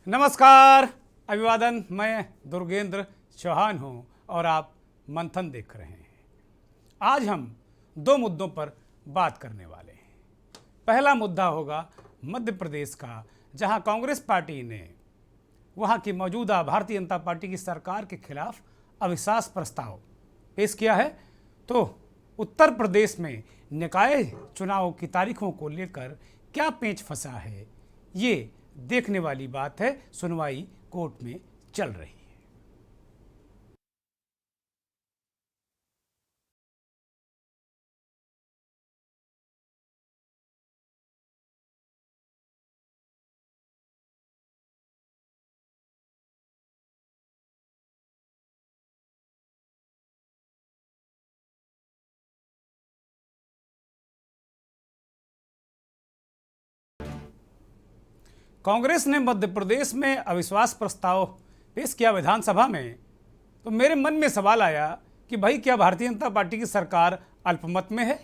नमस्कार, अभिवादन। मैं दुर्गेंद्र चौहान हूं और आप मंथन देख रहे हैं। आज हम दो मुद्दों पर बात करने वाले हैं। पहला मुद्दा होगा मध्य प्रदेश का, जहां कांग्रेस पार्टी ने वहां की मौजूदा भारतीय जनता पार्टी की सरकार के खिलाफ अविश्वास प्रस्ताव पेश किया है। तो उत्तर प्रदेश में निकाय चुनाव की तारीखों को लेकर क्या पेंच फंसा है, ये देखने वाली बात है। सुनवाई कोर्ट में चल रही है। कांग्रेस ने मध्य प्रदेश में अविश्वास प्रस्ताव पेश किया विधानसभा में, तो मेरे मन में सवाल आया कि भाई, क्या भारतीय जनता पार्टी की सरकार अल्पमत में है,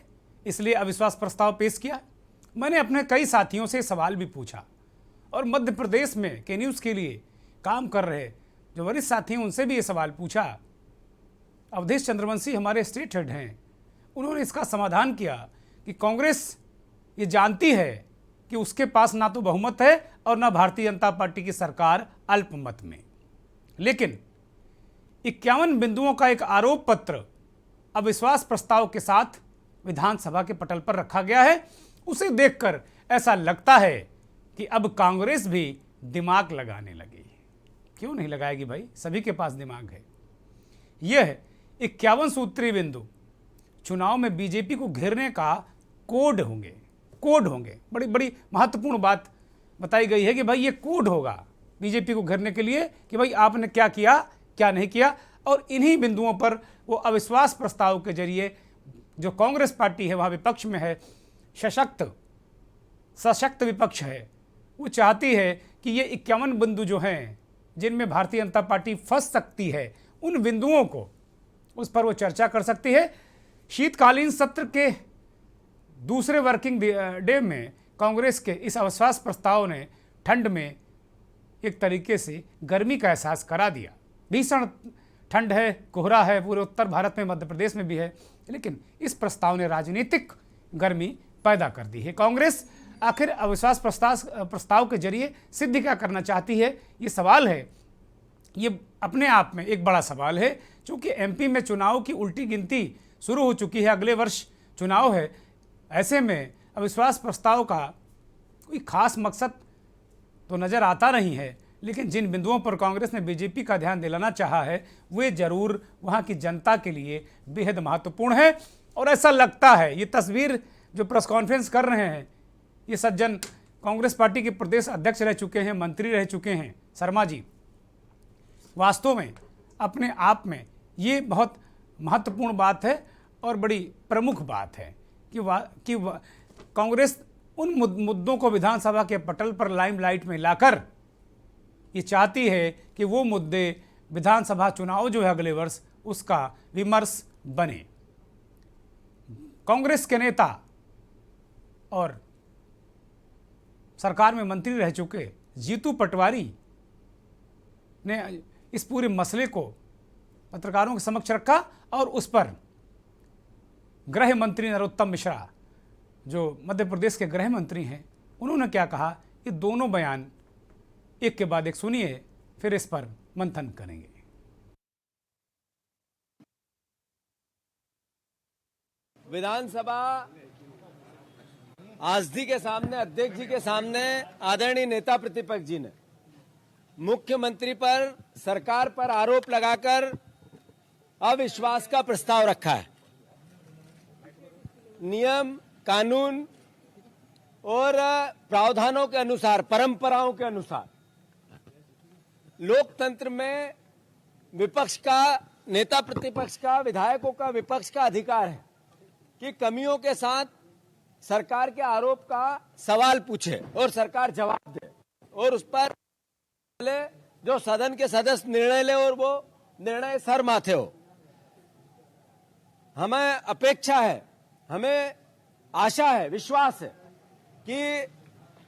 इसलिए अविश्वास प्रस्ताव पेश किया? मैंने अपने कई साथियों से सवाल भी पूछा और मध्य प्रदेश में के न्यूज़ के लिए काम कर रहे जो वरिष्ठ साथी हैं उनसे भी ये सवाल पूछा। अवधेश चंद्रवंशी हमारे स्टेट हेड हैं, उन्होंने इसका समाधान किया कि कांग्रेस ये जानती है कि उसके पास ना तो बहुमत है और ना भारतीय जनता पार्टी की सरकार अल्पमत में, लेकिन 51 बिंदुओं का एक आरोप पत्र अविश्वास प्रस्ताव के साथ विधानसभा के पटल पर रखा गया है। उसे देखकर ऐसा लगता है कि अब कांग्रेस भी दिमाग लगाने लगी। क्यों नहीं लगाएगी भाई, सभी के पास दिमाग है। यह 51 सूत्री बिंदु चुनाव में बीजेपी को घेरने का कोड होंगे। बड़ी बड़ी महत्वपूर्ण बात बताई गई है कि भाई ये कोड होगा बीजेपी को घेरने के लिए कि भाई आपने क्या किया, क्या नहीं किया। और इन्हीं बिंदुओं पर वो अविश्वास प्रस्ताव के जरिए जो कांग्रेस पार्टी है वहाँ विपक्ष में है, सशक्त विपक्ष है, वो चाहती है कि ये 51 बिंदु जो हैं जिनमें भारतीय जनता पार्टी फंस सकती है, उन बिंदुओं को उस पर वो चर्चा कर सकती है। शीतकालीन सत्र के दूसरे वर्किंग डे में कांग्रेस के इस अविश्वास प्रस्ताव ने ठंड में एक तरीके से गर्मी का एहसास करा दिया। भीषण ठंड है, कोहरा है पूरे उत्तर भारत में, मध्य प्रदेश में भी है, लेकिन इस प्रस्ताव ने राजनीतिक गर्मी पैदा कर दी है। कांग्रेस आखिर अविश्वास प्रस्ताव के जरिए सिद्ध क्या करना चाहती है, ये सवाल है। ये अपने आप में एक बड़ा सवाल है, क्योंकि एमपी में चुनाव की उल्टी गिनती शुरू हो चुकी है, अगले वर्ष चुनाव है। ऐसे में अविश्वास प्रस्ताव का कोई खास मकसद तो नज़र आता नहीं है, लेकिन जिन बिंदुओं पर कांग्रेस ने बीजेपी का ध्यान दिलाना चाहा है वे जरूर वहां की जनता के लिए बेहद महत्वपूर्ण है। और ऐसा लगता है, ये तस्वीर जो प्रेस कॉन्फ्रेंस कर रहे हैं ये सज्जन कांग्रेस पार्टी के प्रदेश अध्यक्ष रह चुके हैं, मंत्री रह चुके हैं, शर्मा जी, वास्तव में अपने आप में ये बहुत महत्वपूर्ण बात है और बड़ी प्रमुख बात है कि कांग्रेस उन मुद्दों को विधानसभा के पटल पर लाइमलाइट में लाकर ये चाहती है कि वो मुद्दे विधानसभा चुनाव जो है अगले वर्ष उसका विमर्श बने। कांग्रेस के नेता और सरकार में मंत्री रह चुके जीतू पटवारी ने इस पूरे मसले को पत्रकारों के समक्ष रखा और उस पर गृह मंत्री नरोत्तम मिश्रा, जो मध्य प्रदेश के गृह मंत्री हैं, उन्होंने क्या कहा, ये दोनों बयान एक के बाद एक सुनिए, फिर इस पर मंथन करेंगे। विधानसभा आसदी के सामने, अध्यक्ष जी के सामने आदरणीय नेता प्रतिपक्ष जी ने मुख्यमंत्री पर, सरकार पर आरोप लगाकर अविश्वास का प्रस्ताव रखा है। नियम, कानून और प्रावधानों के अनुसार, परंपराओं के अनुसार लोकतंत्र में विपक्ष का, नेता प्रतिपक्ष का, विधायकों का, विपक्ष का अधिकार है कि कमियों के साथ सरकार के आरोप का सवाल पूछे और सरकार जवाब दे और उस पर जो सदन के सदस्य निर्णय ले और वो निर्णय सर माथे हो। हमें अपेक्षा है, हमें आशा है, विश्वास है कि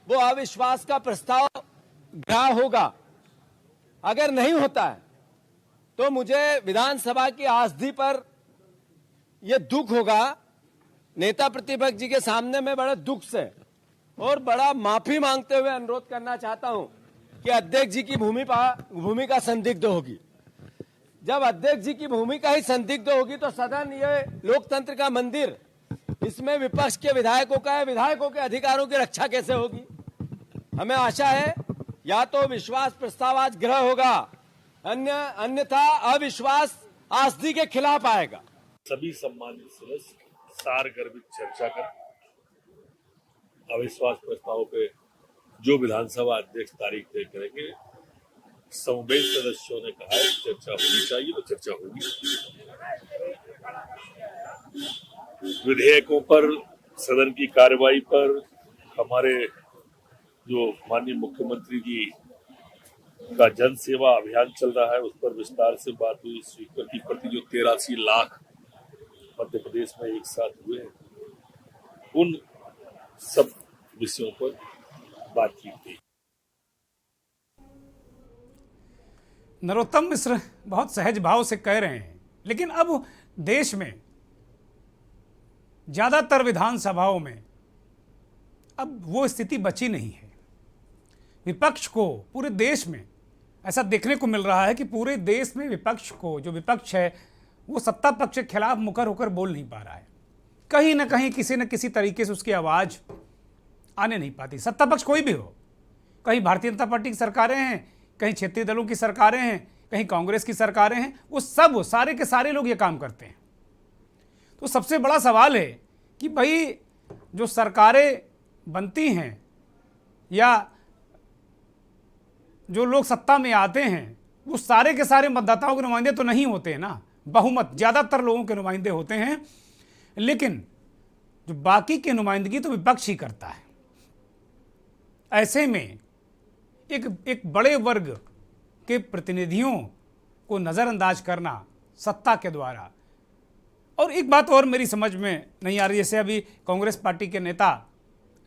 वो अविश्वास का प्रस्ताव ग्राह्य होगा अगर नहीं होता है तो मुझे विधानसभा की आसदी पर यह दुख होगा। नेता प्रतिपक्ष जी के सामने मैं बड़े दुख से और बड़ा माफी मांगते हुए अनुरोध करना चाहता हूं कि अध्यक्ष जी की भूमिका संदिग्ध होगी। जब अध्यक्ष जी की भूमिका ही संदिग्ध होगी तो सदन, ये लोकतंत्र का मंदिर, इसमें विपक्ष के विधायकों के अधिकारों की रक्षा कैसे होगी। हमें आशा है या तो विश्वास प्रस्ताव आज ग्रह होगा, अन्यथा अविश्वास आसदी के खिलाफ आएगा। सभी सम्मानित सदस्य सार गर्भित चर्चा कर अविश्वास प्रस्ताव पे जो विधानसभा अध्यक्ष तारीख तय करेंगे, समवेत सदस्यों ने कहा है चर्चा होनी चाहिए तो चर्चा होगी। विधेयकों पर, सदन की कार्रवाई पर हमारे जो माननीय मुख्यमंत्री जी का जन सेवा अभियान चल रहा है, उस पर विस्तार से बात हुई। स्वीकृति प्रति जो 83 लाख मध्य प्रदेश में एक साथ हुए, उन सब विषयों पर बातचीत की। नरोत्तम मिश्र बहुत सहज भाव से कह रहे हैं, लेकिन अब देश में ज़्यादातर विधानसभाओं में अब वो स्थिति बची नहीं है। विपक्ष को पूरे देश में ऐसा देखने को मिल रहा है कि पूरे देश में विपक्ष को, जो विपक्ष है वो सत्ता पक्ष के खिलाफ मुखर होकर बोल नहीं पा रहा है। कहीं ना कहीं किसी न किसी तरीके से उसकी आवाज़ आने नहीं पाती। सत्ता पक्ष कोई भी हो, कहीं भारतीय जनता पार्टी की सरकारें हैं, कहीं क्षेत्रीय दलों की सरकारें हैं, कहीं कांग्रेस की सरकारें हैं, वो सब सारे के सारे लोग ये काम करते हैं। तो सबसे बड़ा सवाल है कि भाई जो सरकारें बनती हैं या जो लोग सत्ता में आते हैं, वो सारे के सारे मतदाताओं के नुमाइंदे तो नहीं होते हैं ना। बहुमत ज़्यादातर लोगों के नुमाइंदे होते हैं, लेकिन जो बाकी की नुमाइंदगी तो विपक्ष ही करता है। ऐसे में एक बड़े वर्ग के प्रतिनिधियों को नज़रअंदाज करना सत्ता के द्वारा। और एक बात और मेरी समझ में नहीं आ रही, जैसे अभी कांग्रेस पार्टी के नेता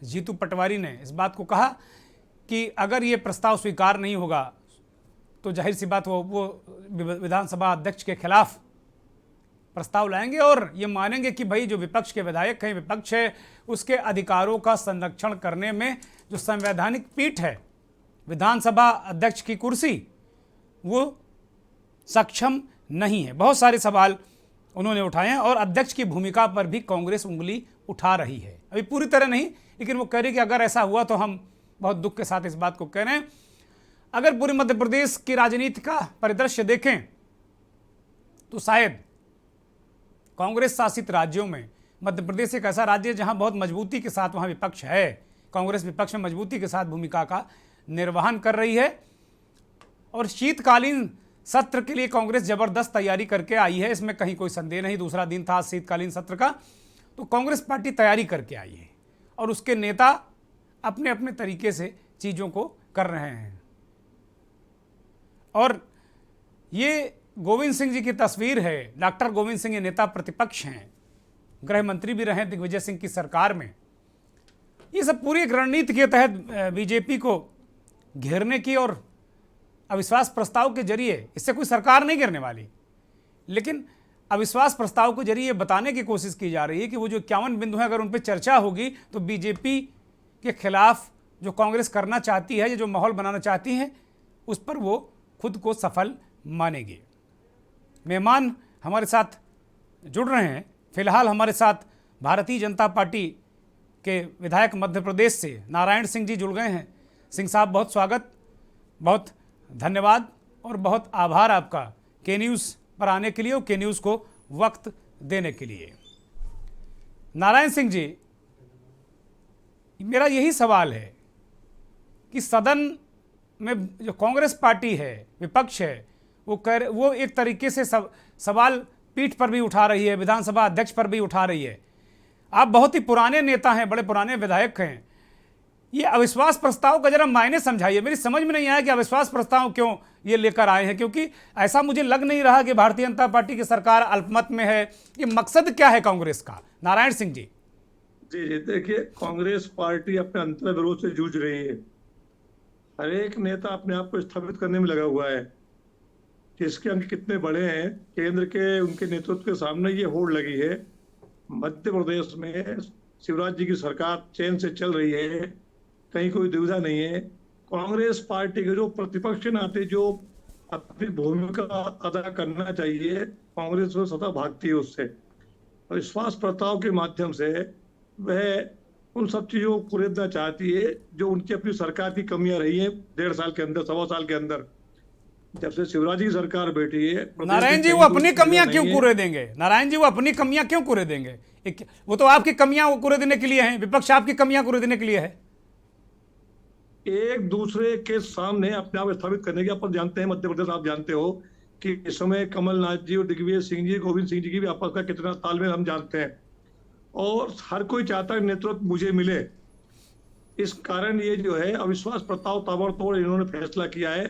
जीतू पटवारी ने इस बात को कहा कि अगर ये प्रस्ताव स्वीकार नहीं होगा तो जाहिर सी बात वो विधानसभा अध्यक्ष के खिलाफ प्रस्ताव लाएंगे और ये मानेंगे कि भाई जो विपक्ष के विधायक हैं, विपक्ष है, उसके अधिकारों का संरक्षण करने में जो संवैधानिक पीठ है, विधानसभा अध्यक्ष की कुर्सी, वो सक्षम नहीं है। बहुत सारे सवाल उन्होंने उठाए हैं और अध्यक्ष की भूमिका पर भी कांग्रेस उंगली उठा रही है। अभी पूरी तरह नहीं, लेकिन वो कह रही कि अगर ऐसा हुआ तो हम बहुत दुख के साथ इस बात को कह रहे हैं। अगर पूरे मध्य प्रदेश की राजनीति का परिदृश्य देखें तो शायद कांग्रेस शासित राज्यों में मध्य प्रदेश एक ऐसा राज्य है जहां बहुत मजबूती के साथ वहां विपक्ष है। कांग्रेस विपक्ष में मजबूती के साथ भूमिका का निर्वहन कर रही है और शीतकालीन सत्र के लिए कांग्रेस जबरदस्त तैयारी करके आई है, इसमें कहीं कोई संदेह नहीं। दूसरा दिन था शीतकालीन सत्र का, तो कांग्रेस पार्टी तैयारी करके आई है और उसके नेता अपने अपने तरीके से चीज़ों को कर रहे हैं। और ये गोविंद सिंह जी की तस्वीर है। डॉक्टर गोविंद सिंह ये नेता प्रतिपक्ष हैं, गृह मंत्री भी रहे दिग्विजय सिंह की सरकार में। ये सब पूरी एक रणनीति के तहत बीजेपी को घेरने की और अविश्वास प्रस्ताव के जरिए, इससे कोई सरकार नहीं गिरने वाली, लेकिन अविश्वास प्रस्ताव के जरिए बताने की कोशिश की जा रही है कि वो जो 51 बिंदु हैं, अगर उन पर चर्चा होगी तो बीजेपी के खिलाफ जो कांग्रेस करना चाहती है, जो माहौल बनाना चाहती है, उस पर वो खुद को सफल मानेगी। मेहमान हमारे साथ जुड़ रहे हैं। फिलहाल हमारे साथ भारतीय जनता पार्टी के विधायक मध्य प्रदेश से नारायण सिंह जी जुड़ गए हैं। सिंह साहब, बहुत स्वागत, बहुत धन्यवाद और बहुत आभार आपका के न्यूज़ पर आने के लिए और के न्यूज़ को वक्त देने के लिए। नारायण सिंह जी, मेरा यही सवाल है कि सदन में जो कांग्रेस पार्टी है, विपक्ष है, वो एक तरीके से सवाल पीठ पर भी उठा रही है, विधानसभा अध्यक्ष पर भी उठा रही है। आप बहुत ही पुराने नेता हैं, बड़े पुराने विधायक हैं, ये अविश्वास प्रस्ताव का जरा मायने समझाइए। मेरी समझ में नहीं आया कि अविश्वास प्रस्ताव क्यों ये लेकर आए हैं, क्योंकि ऐसा मुझे लग नहीं रहा कि भारतीय जनता पार्टी की सरकार अल्पमत में है। ये मकसद क्या है कांग्रेस का? नारायण सिंह जी। जी, देखिए, कांग्रेस पार्टी अपने अंतर्विरोध से जूझ रही है। हर एक नेता अपने आप को स्थापित करने में लगा हुआ है कि इसके अंक कितने बड़े हैं। केंद्र के उनके नेतृत्व के सामने ये होड़ लगी है। मध्य प्रदेश में शिवराज जी की सरकार चैन से चल रही है, कहीं कोई दुविधा नहीं है। कांग्रेस पार्टी के जो प्रतिपक्ष के नाते जो अपनी भूमिका अदा करना चाहिए, कांग्रेस तो सदा भागती है उससे। और विश्वास प्रस्ताव के माध्यम से वह उन सब चीजों को कुरेदना चाहती है जो उनकी अपनी सरकार की कमियां रही हैं 1.5 साल के अंदर, 1.25 साल के अंदर। जब से शिवराज जी की सरकार बैठी है, नारायण जी वो अपनी कमियां क्यों कुरे देंगे? नारायण जी वो अपनी कमियां क्यों कुरे देंगे? वो तो आपकी कमियां कुरे देने के लिए हैं, विपक्ष आपकी कमियां कुरे देने के लिए है। एक दूसरे के सामने अपने आप स्थापित करने की, अपन जानते हैं मध्य प्रदेश, आप जानते हो कि इस समय कमलनाथ जी और दिग्विजय सिंह जी, गोविंद सिंह जी की भी आपस का कितना तालमेल हम जानते हैं। और हर कोई चाहता है नेतृत्व मुझे मिले। इस कारण ये जो है अविश्वास प्रस्ताव ताबड़तोड़ इन्होंने फैसला किया है।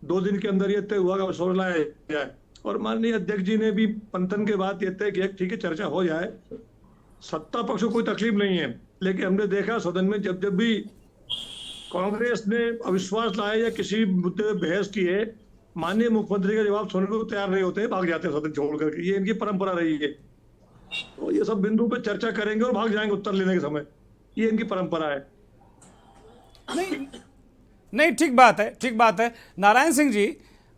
2 दिन के अंदर ये तय हुआ कि अविश्वास लाया जाए। और माननीय अध्यक्ष जी ने भी मंथन के बाद ये तय किया ठीक है चर्चा हो जाए, सत्ता पक्ष को कोई तकलीफ नहीं है। लेकिन हमने देखा सदन में जब जब भी कांग्रेस ने अविश्वास लाया या किसी मुद्दे पर बहस की है, माननीय मुख्यमंत्री का जवाब सुनने को तैयार नहीं होते, भाग जाते हैं सदन छोड़ करके। ये इनकी परंपरा रही है। तो ये सब बिंदु पे चर्चा करेंगे और भाग जाएंगे उत्तर लेने के समय, ये इनकी परंपरा है। नहीं, ठीक बात है, ठीक बात है। नारायण सिंह जी,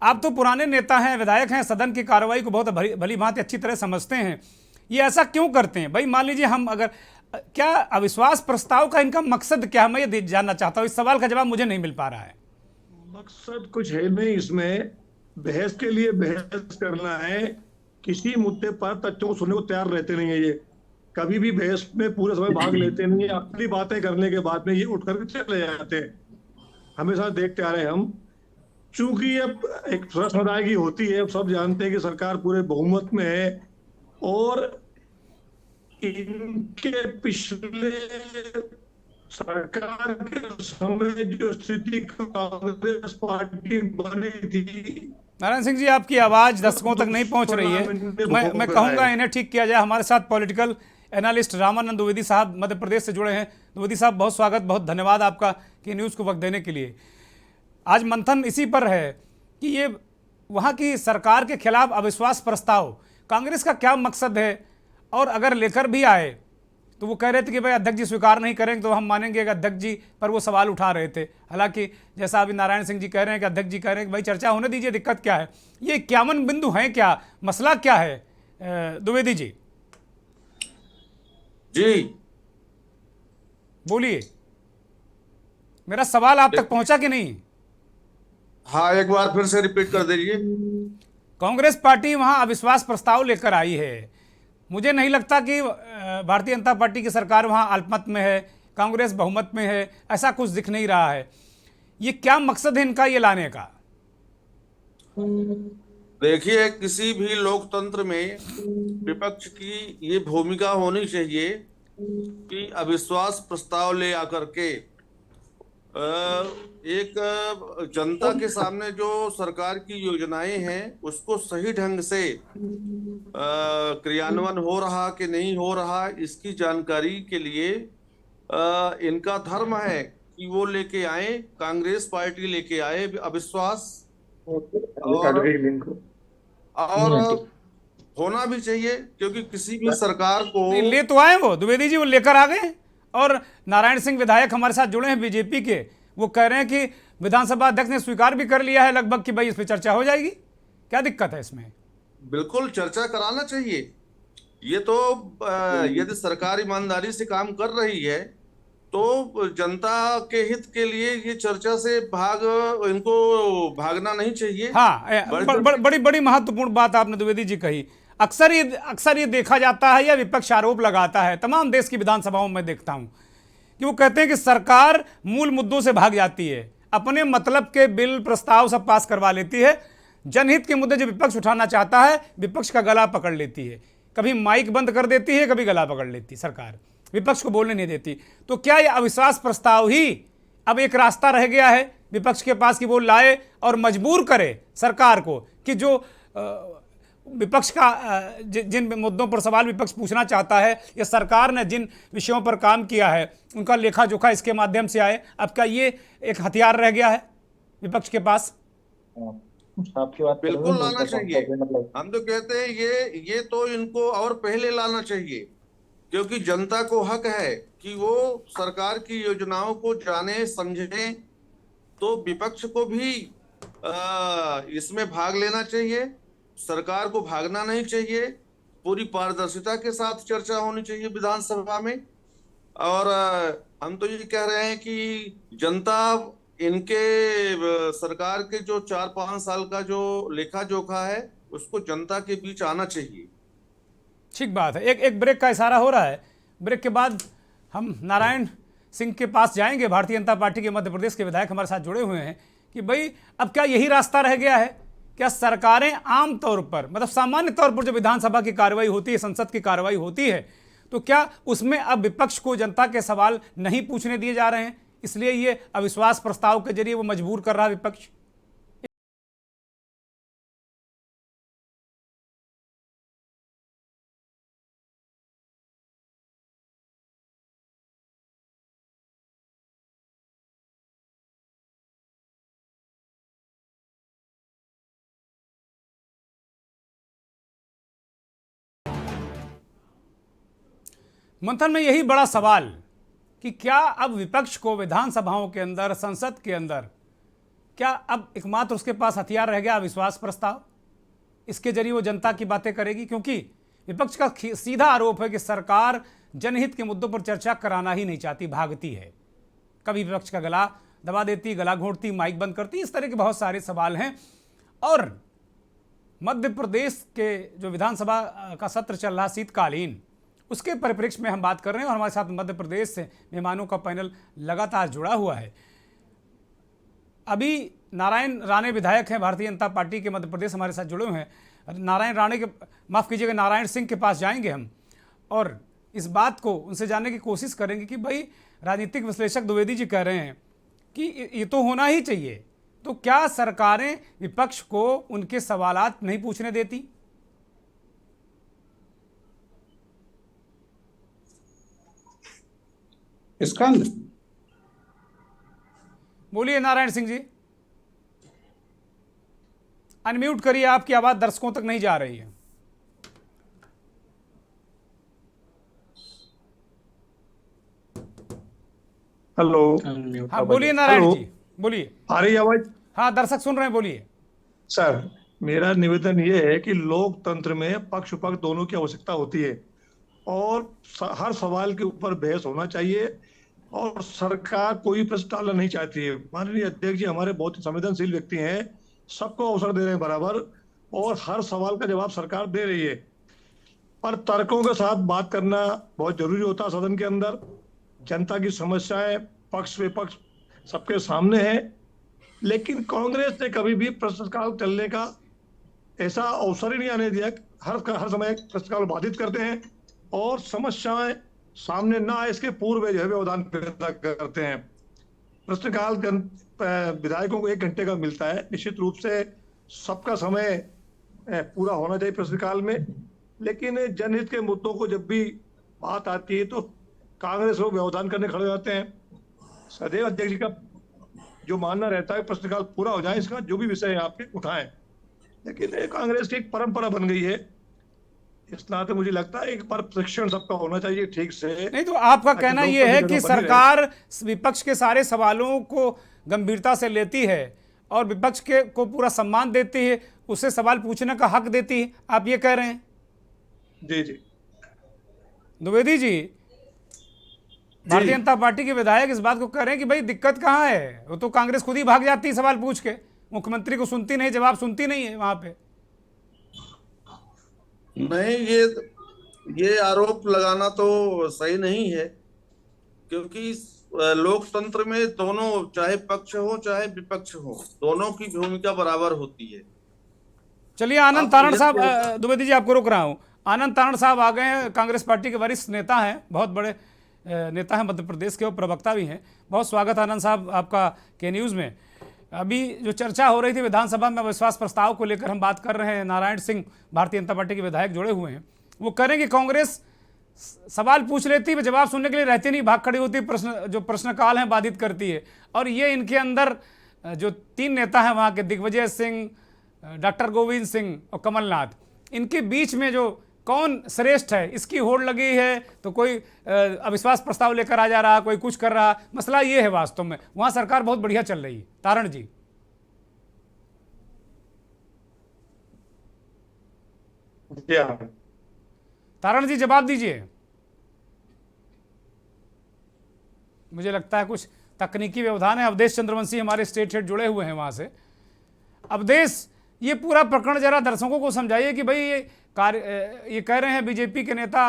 आप तो पुराने नेता हैं, विधायक हैं, सदन की कार्रवाई को बहुत भली भांति अच्छी तरह समझते हैं। ये ऐसा क्यों करते हैं भाई? मान लीजिए हम अगर, क्या अविश्वास प्रस्ताव का इनका मकसद क्या है? मैं ये जानना चाहता हूं। इस सवाल का जवाब मुझे नहीं मिल पा रहा है। मकसद कुछ है नहीं इसमें, बहस के लिए बहस करना है। किसी मुद्दे पर तथ्यों को सुनने को तैयार रहते नहीं है। ये कभी भी बहस में पूरे समय भाग लेते नहीं है। अपनी बातें करने के बाद में ये उठ कर चले जाते हैं। हमेशा देखते आ रहे हैं हम। चूंकि अब एक समुदाय की होती है, अब सब जानते हैं कि सरकार पूरे बहुमत में है और इनके पिछले सरकार के समय जो स्थिति कांग्रेस पार्टी बनी थी। नारायण सिंह जी, आपकी आवाज दर्शकों तक नहीं पहुंच रही है। मैं कहूंगा इन्हें ठीक किया जाए। हमारे साथ पॉलिटिकल एनालिस्ट रामानंद द्विवेदी साहब मध्य प्रदेश से जुड़े हैं। द्विवेदी साहब, बहुत स्वागत, बहुत धन्यवाद आपका कि न्यूज़ को वक्त देने के लिए। आज मंथन इसी पर है कि ये वहाँ की सरकार के खिलाफ अविश्वास प्रस्ताव कांग्रेस का क्या मकसद है, और अगर लेकर भी आए तो वो कह रहे थे कि भाई अध्यक्ष जी स्वीकार नहीं करेंगे तो हम मानेंगे कि अध्यक्ष जी पर वो सवाल उठा रहे थे। हालांकि जैसा अभी नारायण सिंह जी कह रहे हैं कि अध्यक्ष जी कह रहे हैं कि भाई चर्चा होने दीजिए, दिक्कत क्या है? ये 51 बिंदु हैं, क्या मसला क्या है? द्विवेदी जी बोलिए, मेरा सवाल आप तक पहुंचा कि नहीं? हाँ, एक बार फिर से रिपीट कर दीजिए। कांग्रेस पार्टी वहां अविश्वास प्रस्ताव लेकर आई है। मुझे नहीं लगता कि भारतीय जनता पार्टी की सरकार वहां अल्पमत में है, कांग्रेस बहुमत में है, ऐसा कुछ दिख नहीं रहा है। ये क्या मकसद है इनका ये लाने का? देखिए, किसी भी लोकतंत्र में विपक्ष की ये भूमिका होनी चाहिए कि अविश्वास प्रस्ताव ले आकर के एक जनता के सामने जो सरकार की योजनाएं हैं उसको सही ढंग से क्रियान्वयन हो रहा कि नहीं हो रहा, इसकी जानकारी के लिए इनका धर्म है कि वो लेके आए, कांग्रेस पार्टी लेके आए अविश्वास। और होना भी चाहिए, क्योंकि किसी भी सरकार को ले तो आए वो द्विवेदी जी, वो लेकर आ गए। और नारायण सिंह विधायक हमारे साथ जुड़े हैं बीजेपी के, वो कह रहे हैं कि विधानसभा अध्यक्ष ने स्वीकार भी कर लिया है लगभग कि भाई इस पर चर्चा हो जाएगी। क्या दिक्कत है इसमें? बिल्कुल चर्चा कराना चाहिए। ये तो यदि सरकार ईमानदारी से काम कर रही है तो जनता के हित के लिए ये चर्चा से इनको भागना नहीं चाहिए। हाँ, बड़ी बड़ी महत्वपूर्ण बात आपने द्विवेदी जी कही। अक्सर ये देखा जाता है या विपक्ष आरोप लगाता है, तमाम देश की विधानसभाओं में देखता हूं कि वो कहते हैं कि सरकार मूल मुद्दों से भाग जाती है, अपने मतलब के बिल प्रस्ताव सब पास करवा लेती है, जनहित के मुद्दे जो विपक्ष उठाना चाहता है विपक्ष का गला पकड़ लेती है, कभी माइक बंद कर देती है, कभी गला पकड़ लेती सरकार, विपक्ष को बोलने नहीं देती। तो क्या ये अविश्वास प्रस्ताव ही अब एक रास्ता रह गया है विपक्ष के पास कि वो लाए और मजबूर करे सरकार को कि जो विपक्ष का जिन मुद्दों पर सवाल विपक्ष पूछना चाहता है या सरकार ने जिन विषयों पर काम किया है उनका लेखा जोखा इसके माध्यम से आए, अब क्या ये एक हथियार रह गया है विपक्ष के पास? आपकी बात बिल्कुल लाना चाहिए। हम तो कहते हैं ये तो इनको और पहले लाना चाहिए, क्योंकि जनता को हक है कि वो सरकार की योजनाओं को जाने समझे। तो विपक्ष को भी इसमें भाग लेना चाहिए, सरकार को भागना नहीं चाहिए। पूरी पारदर्शिता के साथ चर्चा होनी चाहिए विधानसभा में। और हम तो ये कह रहे हैं कि जनता इनके सरकार के जो 4-5 साल का जो लेखा जोखा है उसको जनता के बीच आना चाहिए। ठीक बात है। एक ब्रेक का इशारा हो रहा है। ब्रेक के बाद हम नारायण सिंह के पास जाएंगे। भारतीय जनता पार्टी के मध्य प्रदेश के विधायक हमारे साथ जुड़े हुए हैं कि भाई अब क्या यही रास्ता रह गया है? क्या सरकारें आम तौर पर, मतलब सामान्य तौर पर जो विधानसभा की कार्रवाई होती है, संसद की कार्रवाई होती है, तो क्या उसमें अब विपक्ष को जनता के सवाल नहीं पूछने दिए जा रहे हैं, इसलिए ये अविश्वास प्रस्ताव के जरिए वो मजबूर कर रहा है विपक्ष? मंथन में यही बड़ा सवाल कि क्या अब विपक्ष को विधानसभाओं के अंदर, संसद के अंदर, क्या अब एकमात्र उसके पास हथियार रह गया अविश्वास प्रस्ताव? इसके जरिए वो जनता की बातें करेगी, क्योंकि विपक्ष का सीधा आरोप है कि सरकार जनहित के मुद्दों पर चर्चा कराना ही नहीं चाहती, भागती है। कभी विपक्ष का गला दबा देती, गला घोंटती, माइक बंद करती, इस तरह के बहुत सारे सवाल हैं। और मध्य प्रदेश के जो विधानसभा का सत्र चल रहा शीतकालीन, उसके परिप्रेक्ष्य में हम बात कर रहे हैं और हमारे साथ मध्य प्रदेश से मेहमानों का पैनल लगातार जुड़ा हुआ है। अभी नारायण राणे विधायक हैं भारतीय जनता पार्टी के मध्य प्रदेश, हमारे साथ जुड़े हुए हैं। नारायण राणे के, माफ़ कीजिएगा, नारायण सिंह के पास जाएंगे हम और इस बात को उनसे जानने की कोशिश करेंगे कि भाई राजनीतिक विश्लेषक द्विवेदी जी कह रहे हैं कि ये तो होना ही चाहिए, तो क्या सरकारें विपक्ष को उनके सवालात नहीं पूछने देती? इसका बोलिए नारायण सिंह जी, अनम्यूट करिए, आपकी आवाज दर्शकों तक नहीं जा रही है। हेलो। हाँ बोलिए नारायण जी, बोलिए। आ रही आवाज? हाँ दर्शक सुन रहे हैं, बोलिए। सर, मेरा निवेदन ये है कि लोकतंत्र में पक्ष विपक्ष दोनों की आवश्यकता होती है और हर सवाल के ऊपर बहस होना चाहिए और सरकार कोई प्रश्न टालना नहीं चाहती है। माननीय अध्यक्ष जी हमारे बहुत ही संवेदनशील व्यक्ति हैं, सबको अवसर दे रहे हैं बराबर और हर सवाल का जवाब सरकार दे रही है, पर तर्कों के साथ बात करना बहुत जरूरी होता है। सदन के अंदर जनता की समस्याएं पक्ष विपक्ष सबके सामने है, लेकिन कांग्रेस ने कभी भी प्रश्नकाल चलने का ऐसा अवसर ही नहीं आने दिया। हर समय प्रश्नकाल बाधित करते हैं और समस्याएं सामने ना आए इसके पूर्व जो है व्यवधान पैदा करते हैं। प्रश्नकाल विधायकों को 1 घंटे का मिलता है, निश्चित रूप से सबका समय पूरा होना चाहिए प्रश्नकाल में, लेकिन जनहित के मुद्दों को जब भी बात आती है तो कांग्रेस लोग व्यवधान करने खड़े हो जाते हैं। सदैव अध्यक्ष जी का जो मानना रहता है प्रश्नकाल पूरा हो जाए, इसका जो भी विषय है आपके उठाएं, लेकिन कांग्रेस की एक परंपरा बन गई है। इस नाते मुझे लगता है एक बार प्रशिक्षण सबका होना चाहिए ठीक से। नहीं तो आपका कहना यह है कि सरकार विपक्ष के सारे सवालों को गंभीरता से लेती है और विपक्ष के को पूरा सम्मान देती है, उससे सवाल पूछने का हक देती है, आप ये कह रहे हैं? जी जी द्विवेदी जी, भारतीय जनता पार्टी के विधायक इस बात को कह रहे हैं कि भाई दिक्कत कहाँ है, वो तो कांग्रेस खुद ही भाग जाती है सवाल पूछ के, मुख्यमंत्री को सुनती नहीं, जवाब सुनती नहीं है वहां पे। नहीं, ये आरोप लगाना तो सही नहीं है, क्योंकि लोकतंत्र में दोनों, चाहे पक्ष हो चाहे विपक्ष हो, दोनों की भूमिका बराबर होती है। चलिए आनंद तारण साहब, द्विवेदी जी आपको रोक रहा हूँ। आनंद तारण साहब आ गए हैं, कांग्रेस पार्टी के वरिष्ठ नेता हैं, बहुत बड़े नेता हैं मध्य प्रदेश के, और प्रवक्ता भी हैं। बहुत स्वागत आनंद साहब आपका के न्यूज़ में। अभी जो चर्चा हो रही थी विधानसभा में अविश्वास प्रस्ताव को लेकर, हम बात कर रहे हैं, नारायण सिंह भारतीय जनता पार्टी के विधायक जुड़े हुए हैं, वो कह रहे हैं कि कांग्रेस सवाल पूछ लेती है, जवाब सुनने के लिए रहती नहीं, भाग खड़ी होती, प्रश्नकाल है बाधित करती है। और ये इनके अंदर जो 3 नेता हैं वहाँ के, दिग्विजय सिंह, डॉक्टर गोविंद सिंह और कमलनाथ, इनके बीच में जो कौन श्रेष्ठ है इसकी होड़ लगी है। तो कोई अविश्वास प्रस्ताव लेकर आ जा रहा, कोई कुछ कर रहा। मसला ये है वास्तव में वहाँ सरकार बहुत बढ़िया चल रही है। तारण जी, तारण जी जवाब दीजिए। मुझे लगता है कुछ तकनीकी व्यवधान है। अवधेश चंद्रवंशी हमारे स्टेट हेड जुड़े हुए हैं वहाँ से। अवधेश, ये पूरा प्रकरण जरा दर्शकों को समझाइए कि भाई ये कह रहे हैं बीजेपी के नेता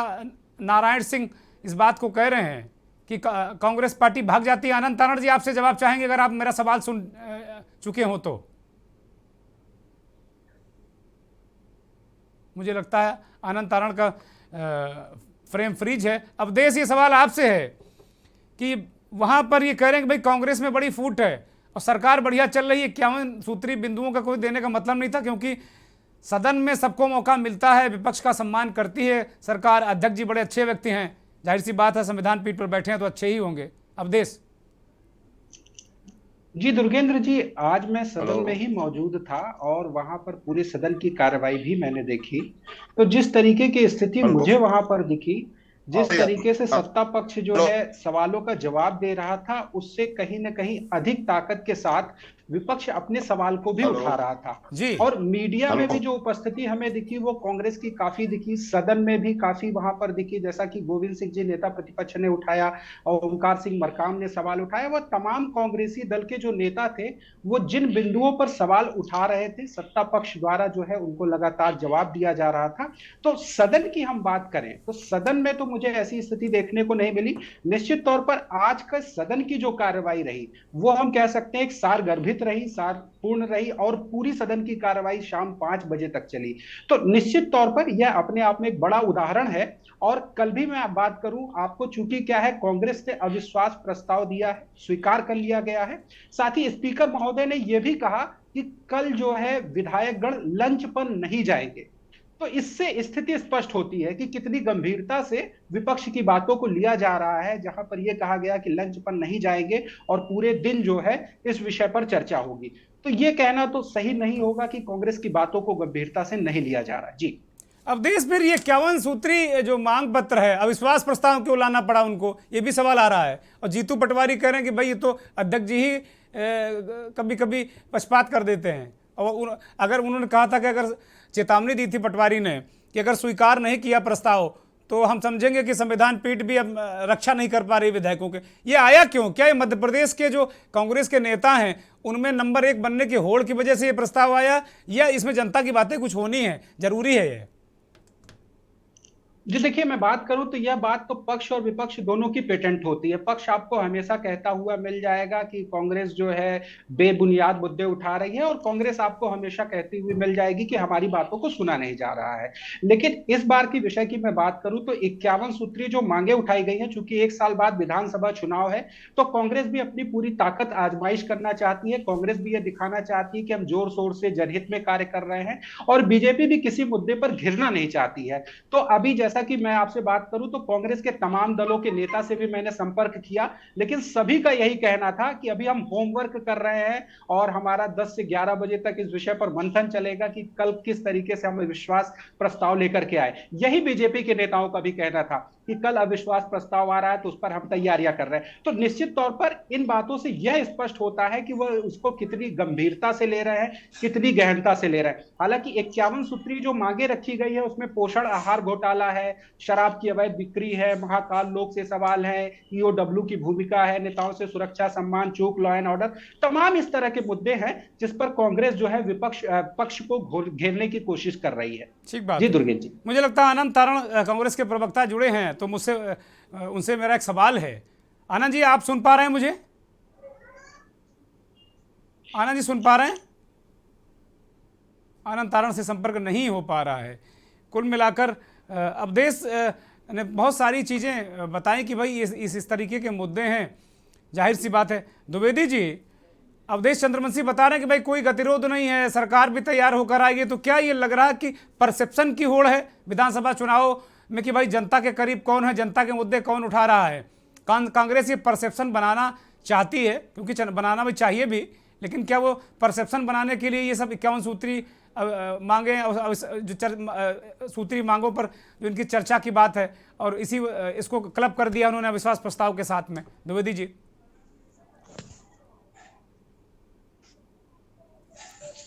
नारायण सिंह इस बात को कह रहे हैं कि कांग्रेस पार्टी भाग जाती है। आनंद तारण जी आपसे जवाब चाहेंगे अगर आप मेरा सवाल सुन चुके हो तो। मुझे लगता है आनंद तारण का फ्रेम फ्रीज है। अवधेश, ये सवाल आपसे है कि वहां पर ये कह रहे हैं कि भाई कांग्रेस में बड़ी फूट है और सरकार बढ़िया चल रही है, 51 सूत्री बिंदुओं का कोई देने का मतलब नहीं था, क्योंकि सदन में सबको मौका मिलता है, विपक्ष का सम्मान करती है सरकार। अध्यक्ष जी बड़े अच्छे व्यक्ति हैं, जाहिर सी बात है संविधान पीठ पर बैठे हैं तो अच्छे ही होंगे। अवधेश जी, दुर्गेंद्र जी, आज मैं सदन में ही मौजूद था और वहां पर पूरे सदन की कार्रवाई भी मैंने देखी। तो जिस तरीके की स्थिति मुझे वहां पर दिखी, जिस तरीके से सत्ता पक्ष जो है सवालों का जवाब दे रहा था, उससे कहीं ना कहीं अधिक ताकत के साथ विपक्ष अपने सवाल को भी उठा रहा था। और मीडिया में भी जो उपस्थिति हमें दिखी वो कांग्रेस की काफी दिखी, सदन में भी काफी वहां पर दिखी, जैसा कि गोविंद सिंह जी नेता प्रतिपक्ष ने उठाया और ओमकार सिंह मरकाम ने सवाल उठाया। वह तमाम कांग्रेसी दल के जो नेता थे वो जिन बिंदुओं पर सवाल उठा रहे थे, सत्ता पक्ष द्वारा जो है उनको लगातार जवाब दिया जा रहा था। तो सदन की हम बात करें तो सदन में तो मुझे ऐसी स्थिति देखने को नहीं मिली। निश्चित तौर पर आज का सदन की जो कार्रवाई रही वो हम कह सकते हैं एक सारगर्भित रही, सारपूर्ण रही और पूरी सदन की कार्रवाई शाम 5 बजे तक चली। तो निश्चित तौर पर यह अपने आप में एक बड़ा उदाहरण है। और कल भी मैं बात करूं आपको, चूंकि क्या है, कांग्रेस ने अविश्वास प्रस्ताव दिया है, स्वीकार कर लिया गया है। साथ ही स्पीकर महोदय ने यह भी कहा कि कल जो है विधायकगण लंच पर नहीं जाएंगे। तो इससे स्थिति स्पष्ट होती है कि कितनी गंभीरता से विपक्ष की बातों को लिया जा रहा है, जहां पर यह कहा गया कि लंच पर नहीं जाएंगे और पूरे दिन जो है इस विषय पर चर्चा होगी। तो यह कहना तो सही नहीं होगा कि कांग्रेस की बातों को गंभीरता से नहीं लिया जा रहा है। जी अवधेश, फिर ये 51 सूत्री जो मांग पत्र है, अविश्वास प्रस्ताव क्यों लाना पड़ा उनको, ये भी सवाल आ रहा है। और जीतू पटवारी कह रहे हैं कि भाई ये तो अध्यक्ष जी ही कभी कभी पक्षपात कर देते हैं। और अगर उन्होंने कहा था कि अगर चेतावनी दी थी पटवारी ने कि अगर स्वीकार नहीं किया प्रस्ताव तो हम समझेंगे कि संविधान पीठ भी अब रक्षा नहीं कर पा रही विधायकों के। ये आया क्यों? क्या ये मध्य प्रदेश के जो कांग्रेस के नेता हैं उनमें नंबर 1 बनने की होड़ की वजह से ये प्रस्ताव आया, या इसमें जनता की बातें कुछ होनी है, जरूरी है ये? जी देखिए, मैं बात करूं तो यह बात तो पक्ष और विपक्ष दोनों की पेटेंट होती है। पक्ष आपको हमेशा कहता हुआ मिल जाएगा कि कांग्रेस जो है बेबुनियाद मुद्दे उठा रही है, और कांग्रेस आपको हमेशा कहती हुई मिल जाएगी कि हमारी बातों को सुना नहीं जा रहा है। लेकिन इस बार की विषय की मैं बात करूं तो 51 सूत्री जो मांगे उठाई गई हैं, चूंकि 1 साल बाद विधानसभा चुनाव है तो कांग्रेस भी अपनी पूरी ताकत आजमाइश करना चाहती है। कांग्रेस भी यह दिखाना चाहती है कि हम जोर शोर से जनहित में कार्य कर रहे हैं, और बीजेपी भी किसी मुद्दे पर घिरना नहीं चाहती है। तो अभी जैसा कि मैं आपसे बात करूं तो कांग्रेस के तमाम दलों के नेता से भी मैंने संपर्क किया, लेकिन सभी का यही कहना था कि अभी हम होमवर्क कर रहे हैं और हमारा 10 से 11 बजे तक इस विषय पर मंथन चलेगा कि कल किस तरीके से हम विश्वास प्रस्ताव लेकर के आए। यही बीजेपी के नेताओं का भी कहना था कि कल अविश्वास प्रस्ताव आ रहा है तो उस पर हम तैयारियां कर रहे हैं। तो निश्चित तौर पर इन बातों से यह स्पष्ट होता है कि वह उसको कितनी गंभीरता से ले रहे हैं, कितनी गहनता से ले रहे हैं। हालांकि 51 सूत्री जो मांगे रखी गई है उसमें पोषण आहार घोटाला है, शराब की अवैध बिक्री है, महाकाल लोक से सवाल है, ईओडब्ल्यू की भूमिका है, नेताओं से सुरक्षा सम्मान चूक, लॉ एंड ऑर्डर, तमाम इस तरह के मुद्दे हैं जिस पर कांग्रेस जो है विपक्ष पक्ष को घेरने की कोशिश कर रही है। ठीक बात जी दुर्गेश जी, मुझे लगता है आनंद तारण कांग्रेस के प्रवक्ता जुड़े हैं तो मुझसे उनसे मेरा एक सवाल है। आनंद जी, आप सुन पा रहे हैं मुझे? आनंद जी सुन पा रहे हैं? आनंद तारण से संपर्क नहीं हो पा रहा है। कुल मिलाकर अवधेश ने बहुत सारी चीज़ें बताई कि भाई इस तरीके के मुद्दे हैं, जाहिर सी बात है। द्विवेदी जी, अवधेश चंद्रवंशी बता रहे हैं कि भाई कोई गतिरोध नहीं है, सरकार भी तैयार होकर आएगी। तो क्या ये लग रहा है कि परसेप्शन की होड़ है विधानसभा चुनाव में कि भाई जनता के करीब कौन है, जनता के मुद्दे कौन उठा रहा है? कांग्रेस ये परसेप्शन बनाना चाहती है, क्योंकि बनाना भी चाहिए भी, लेकिन क्या वो परसेप्शन बनाने के लिए ये सब 51 सूत्री मांगे, जो सूत्री मांगों पर जो इनकी चर्चा की बात है, और इसको क्लब कर दिया उन्होंने अविश्वास प्रस्ताव के साथ में? द्विवेदी जी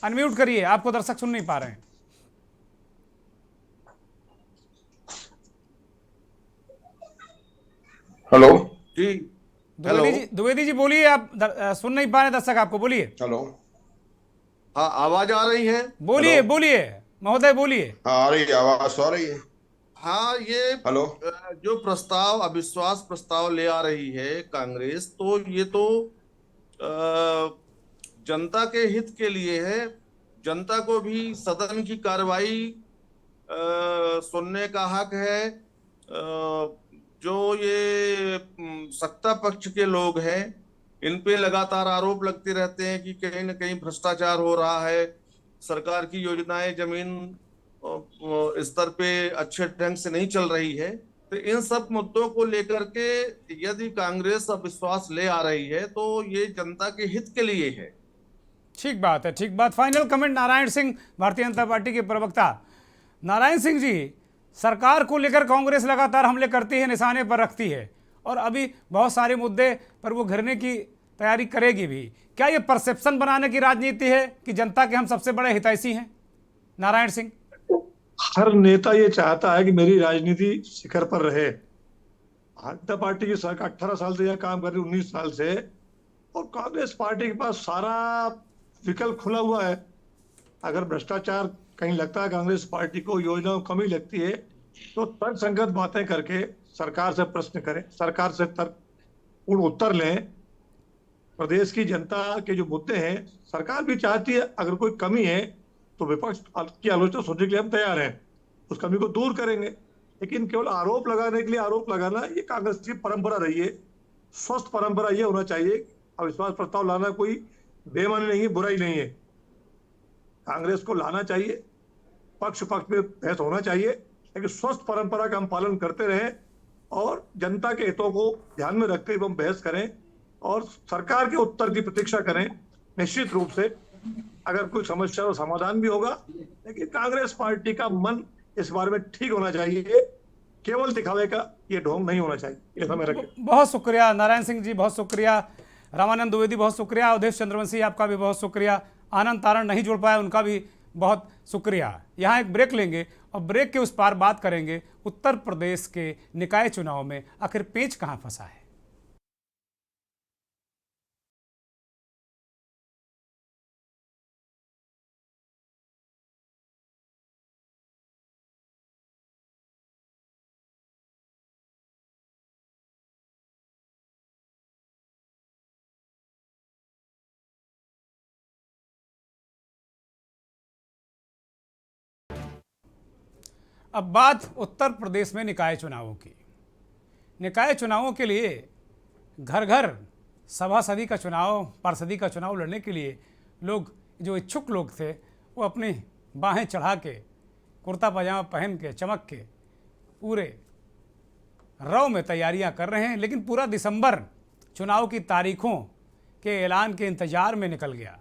अनम्यूट करिए, आपको दर्शक सुन नहीं पा रहे हैं। हेलो जी, द्विवेदी जी बोलिए, आप सुन नहीं पा रहे दर्शक आपको, बोलिए। हेलो, हाँ आवाज आ रही है? बोलिए बोलिए महोदय, बोलिए। हाँ आ रही है, आवाज आ रही है। हाँ, ये हेलो, जो प्रस्ताव, अविश्वास प्रस्ताव ले आ रही है कांग्रेस, तो ये तो जनता के हित के लिए है। जनता को भी सदन की कार्रवाई सुनने का हक है। जो ये सत्ता पक्ष के लोग हैं, इन पे लगातार आरोप लगते रहते हैं कि कहीं ना कहीं भ्रष्टाचार हो रहा है, सरकार की योजनाएं जमीन स्तर पे अच्छे ढंग से नहीं चल रही है। तो इन सब मुद्दों को लेकर के यदि कांग्रेस अविश्वास ले आ रही है तो ये जनता के हित के लिए है। ठीक बात है, ठीक बात। Final comment Narayan Singh, Bharatiya Janata party के प्रवक्ता। नारायण सिंह जी, सरकार को लेकर कांग्रेस लगातार हमले करती है, निशाने पर रखती है, और अभी बहुत सारे मुद्दे पर वो घेरने की तैयारी करेगी भी। क्या ये परसेप्शन बनाने की राजनीति है कि जनता के हम सबसे बड़े हितैषी हैं? नारायण सिंह, हर नेता ये चाहता है कि मेरी राजनीति शिखर पर रहे। जनता पार्टी की सरकार 18 साल से यह काम कर रही, 19 साल से, और कांग्रेस पार्टी के पास सारा विकल्प खुला हुआ है। अगर भ्रष्टाचार कहीं लगता है कांग्रेस पार्टी को, योजनाओं कमी लगती है, तो तर्कसंगत बातें करके सरकार से प्रश्न करें, सरकार से तर्कपूर्ण उत्तर लें। प्रदेश की जनता के जो मुद्दे हैं, सरकार भी चाहती है अगर कोई कमी है तो विपक्ष की आलोचना सुनने के लिए हम तैयार हैं, उस कमी को दूर करेंगे। लेकिन केवल आरोप लगाने के लिए आरोप लगाना, ये कांग्रेस की परंपरा रही है। स्वस्थ परंपरा ये होना चाहिए, अविश्वास प्रस्ताव लाना कोई बेईमानी नहीं है, बुराई नहीं है। कांग्रेस को लाना चाहिए, पक्ष में बहस होना चाहिए, लेकिन स्वस्थ परंपरा का हम पालन करते रहें और जनता के हितों को ध्यान में रखते हुए हम बहस करें और सरकार के उत्तर की प्रतीक्षा करें। निश्चित रूप से अगर कोई समस्या हो समाधान भी होगा, लेकिन कांग्रेस पार्टी का मन इस बारे में ठीक होना चाहिए, केवल दिखावे का ये ढोंग नहीं होना चाहिए। ये समय रखें। बहुत शुक्रिया नारायण सिंह जी, बहुत शुक्रिया। रामानंद द्विवेदी, बहुत शुक्रिया। अवधेश चंद्रवंशी, आपका भी बहुत शुक्रिया। आनंद तारण नहीं जुड़ पाया, उनका भी बहुत शुक्रिया। यहाँ एक ब्रेक लेंगे और ब्रेक के उस पार बात करेंगे उत्तर प्रदेश के निकाय चुनाव में आखिर पेच कहाँ फंसा है। अब बात उत्तर प्रदेश में निकाय चुनावों की। निकाय चुनावों के लिए घर घर सभासदी का चुनाव, पार्षदी का चुनाव लड़ने के लिए लोग, जो इच्छुक लोग थे, वो अपनी बाहें चढ़ा के, कुर्ता पजामा पहन के, चमक के पूरे रव में तैयारियां कर रहे हैं। लेकिन पूरा दिसंबर चुनाव की तारीखों के ऐलान के इंतज़ार में निकल गया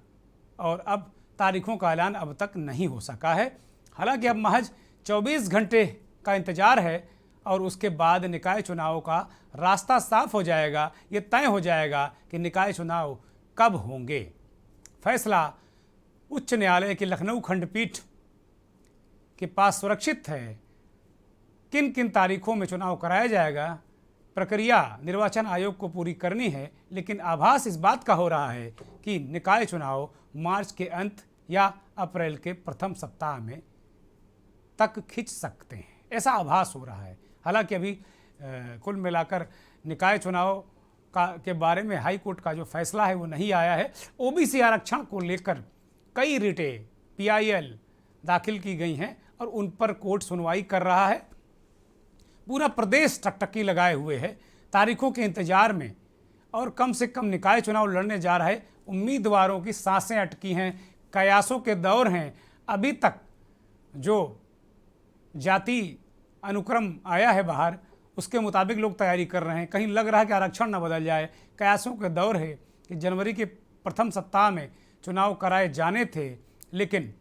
और अब तारीखों का ऐलान अब तक नहीं हो सका है। हालांकि अब महज 24 घंटे का इंतज़ार है और उसके बाद निकाय चुनाव का रास्ता साफ हो जाएगा। ये तय हो जाएगा कि निकाय चुनाव कब होंगे। फैसला उच्च न्यायालय की लखनऊ खंडपीठ के पास सुरक्षित है। किन किन तारीखों में चुनाव कराया जाएगा, प्रक्रिया निर्वाचन आयोग को पूरी करनी है, लेकिन आभास इस बात का हो रहा है कि निकाय चुनाव मार्च के अंत या अप्रैल के प्रथम सप्ताह में तक खिंच सकते हैं, ऐसा आभास हो रहा है। हालांकि अभी कुल मिलाकर निकाय चुनाव के बारे में हाई कोर्ट का जो फैसला है वो नहीं आया है। ओबीसी आरक्षण को लेकर कई रिटें पीआईएल दाखिल की गई हैं और उन पर कोर्ट सुनवाई कर रहा है। पूरा प्रदेश टकटकी लगाए हुए है तारीखों के इंतजार में और कम से कम निकाय चुनाव लड़ने जा रहा है उम्मीदवारों की सांसें अटकी हैं, कयासों के दौर हैं। अभी तक जो जाति अनुक्रम आया है बाहर, उसके मुताबिक लोग तैयारी कर रहे हैं। कहीं लग रहा है कि आरक्षण न बदल जाए। कयासों के दौर है कि जनवरी के प्रथम सप्ताह में चुनाव कराए जाने थे, लेकिन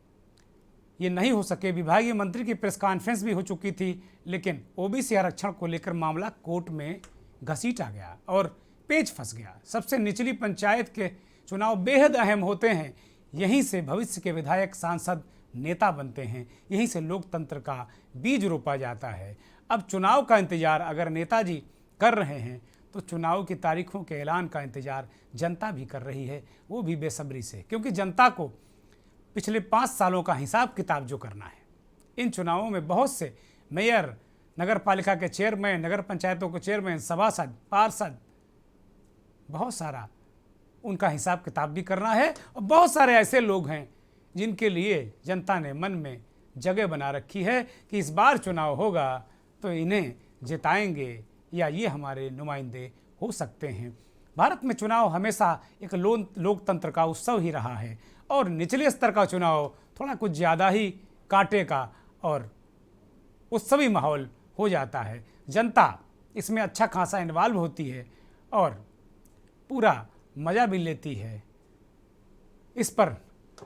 ये नहीं हो सके। विभागीय मंत्री की प्रेस कॉन्फ्रेंस भी हो चुकी थी, लेकिन ओबीसी आरक्षण को लेकर मामला कोर्ट में घसीटा गया और पेच फंस गया। सबसे निचली पंचायत के चुनाव बेहद अहम होते हैं। यहीं से भविष्य के विधायक, सांसद, नेता बनते हैं। यहीं से लोकतंत्र का बीज रोपा जाता है। अब चुनाव का इंतजार अगर नेताजी कर रहे हैं तो चुनाव की तारीखों के ऐलान का इंतजार जनता भी कर रही है, वो भी बेसब्री से, क्योंकि जनता को पिछले 5 सालों का हिसाब किताब जो करना है। इन चुनावों में बहुत से मेयर, नगर पालिका के चेयरमैन, नगर पंचायतों के चेयरमैन, सभासद, पार्षद, बहुत सारा उनका हिसाब किताब भी करना है। और बहुत सारे ऐसे लोग हैं जिनके लिए जनता ने मन में जगह बना रखी है कि इस बार चुनाव होगा तो इन्हें जिताएंगे या ये हमारे नुमाइंदे हो सकते हैं। भारत में चुनाव हमेशा एक लोकतंत्र का उत्सव ही रहा है और निचले स्तर का चुनाव थोड़ा कुछ ज़्यादा ही कांटे का और उत्सवी माहौल हो जाता है। जनता इसमें अच्छा खासा इन्वॉल्व होती है और पूरा मज़ा भी लेती है। इस पर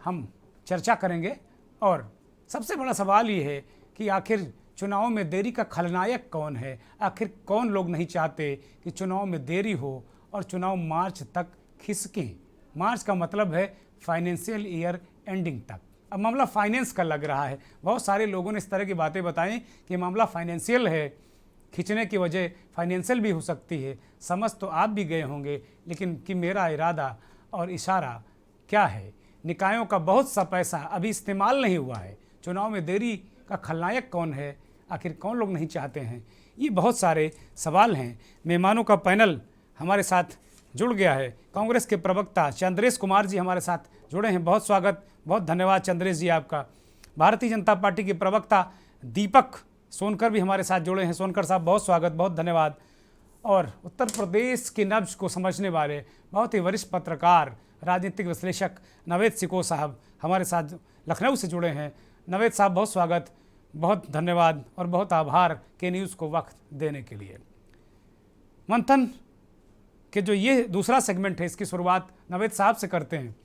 हम चर्चा करेंगे और सबसे बड़ा सवाल ये है कि आखिर चुनाव में देरी का खलनायक कौन है। आखिर कौन लोग नहीं चाहते कि चुनाव में देरी हो और चुनाव मार्च तक खिसकें। मार्च का मतलब है फाइनेंशियल ईयर एंडिंग तक। अब मामला फाइनेंस का लग रहा है। बहुत सारे लोगों ने इस तरह की बातें बताई कि मामला फाइनेंशियल है, खींचने की वजह फाइनेंशियल भी हो सकती है। समझ तो आप भी गए होंगे, लेकिन कि मेरा इरादा और इशारा क्या है। निकायों का बहुत सा पैसा अभी इस्तेमाल नहीं हुआ है। चुनाव में देरी का खलनायक कौन है, आखिर कौन लोग नहीं चाहते हैं, ये बहुत सारे सवाल हैं। मेहमानों का पैनल हमारे साथ जुड़ गया है। कांग्रेस के प्रवक्ता चंद्रेश कुमार जी हमारे साथ जुड़े हैं। बहुत स्वागत, बहुत धन्यवाद चंद्रेश जी आपका। भारतीय जनता पार्टी के प्रवक्ता दीपक सोनकर भी हमारे साथ जुड़े हैं। सोनकर साहब बहुत स्वागत, बहुत धन्यवाद। और उत्तर प्रदेश की नब्ज को समझने वाले बहुत ही वरिष्ठ पत्रकार, राजनीतिक विश्लेषक नवेद सिको साहब हमारे साथ लखनऊ से जुड़े हैं। नवेद साहब बहुत स्वागत, बहुत धन्यवाद और बहुत आभार के न्यूज़ को वक्त देने के लिए। मंथन के जो ये दूसरा सेगमेंट है, इसकी शुरुआत नवेद साहब से करते हैं।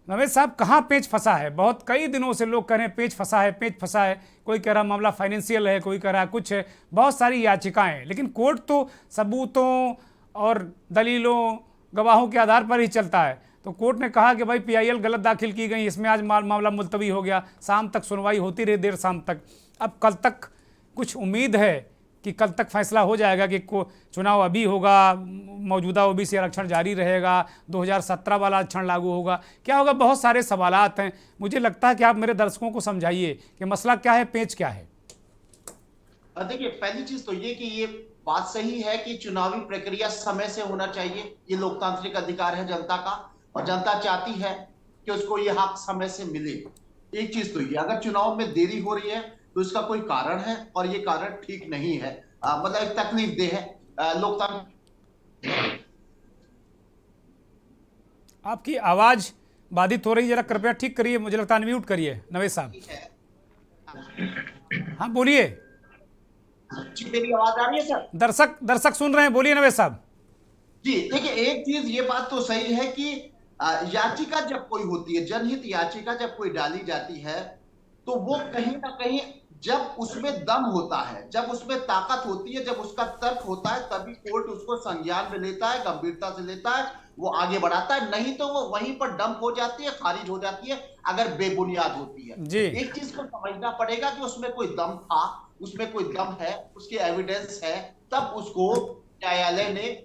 नवेद साहब, कहाँ पेच फंसा है? बहुत कई दिनों से लोग कह रहे हैं पेच फंसा है, पेच फंसा है। कोई कह रहा मामला फाइनेंशियल है, कोई कह रहा कुछ है, बहुत सारी याचिकाएं, लेकिन कोर्ट तो सबूतों और दलीलों, गवाहों के आधार पर ही चलता है। तो कोर्ट ने कहा कि भाई PIL गलत दाखिल की गई, इसमें आज मामला मुलतवी हो गया। शाम तक सुनवाई होती रही, देर शाम तक। अब कल तक कुछ उम्मीद है कि कल तक फैसला हो जाएगा कि चुनाव अभी होगा, मौजूदा OBC आरक्षण जारी रहेगा, 2017 वाला आरक्षण लागू होगा, क्या होगा? बहुत सारे सवालात हैं। मुझे लगता है कि आप मेरे दर्शकों को समझाइए कि मसला क्या है, पेच क्या है। देखिए, पहली चीज तो ये कि ये बात सही है कि चुनावी प्रक्रिया समय से होना चाहिए। ये लोकतांत्रिक अधिकार है जनता का और जनता चाहती है कि उसको ये हक समय से मिले। एक चीज तो ये, अगर चुनाव में देरी हो रही है तो इसका कोई कारण है और ये कारण ठीक नहीं है, मतलब एक तकलीफदेह है लोकतंत्र। आपकी आवाज बाधित हो रही है, जरा कृपया ठीक करिए। मुझे लगता है अनम्यूट करिए नवेद साहब। हाँ बोलिए। जी, मेरी आवाज आ रही है सर? दर्शक सुन रहे हैं, बोलिए नवेद साहब। जी देखिए, एक चीज ये बात तो सही है कि याचिका जब कोई होती है, जनहित याचिका जब कोई डाली जाती है, तो वो कहीं ना कहीं जब उसमें दम होता है, जब उसमें ताकत होती है, जब उसका तर्क होता है, तभी कोर्ट उसको संज्ञान में लेता है, गंभीरता से लेता है, वो आगे बढ़ाता है। नहीं तो वो वहीं पर डंप हो जाती है, खारिज हो जाती है, अगर बेबुनियाद होती है। एक चीज को समझना पड़ेगा कि उसमें कोई दम था, उसमें कोई दम है, उसके एविडेंस है, तब उसको न्यायालय ने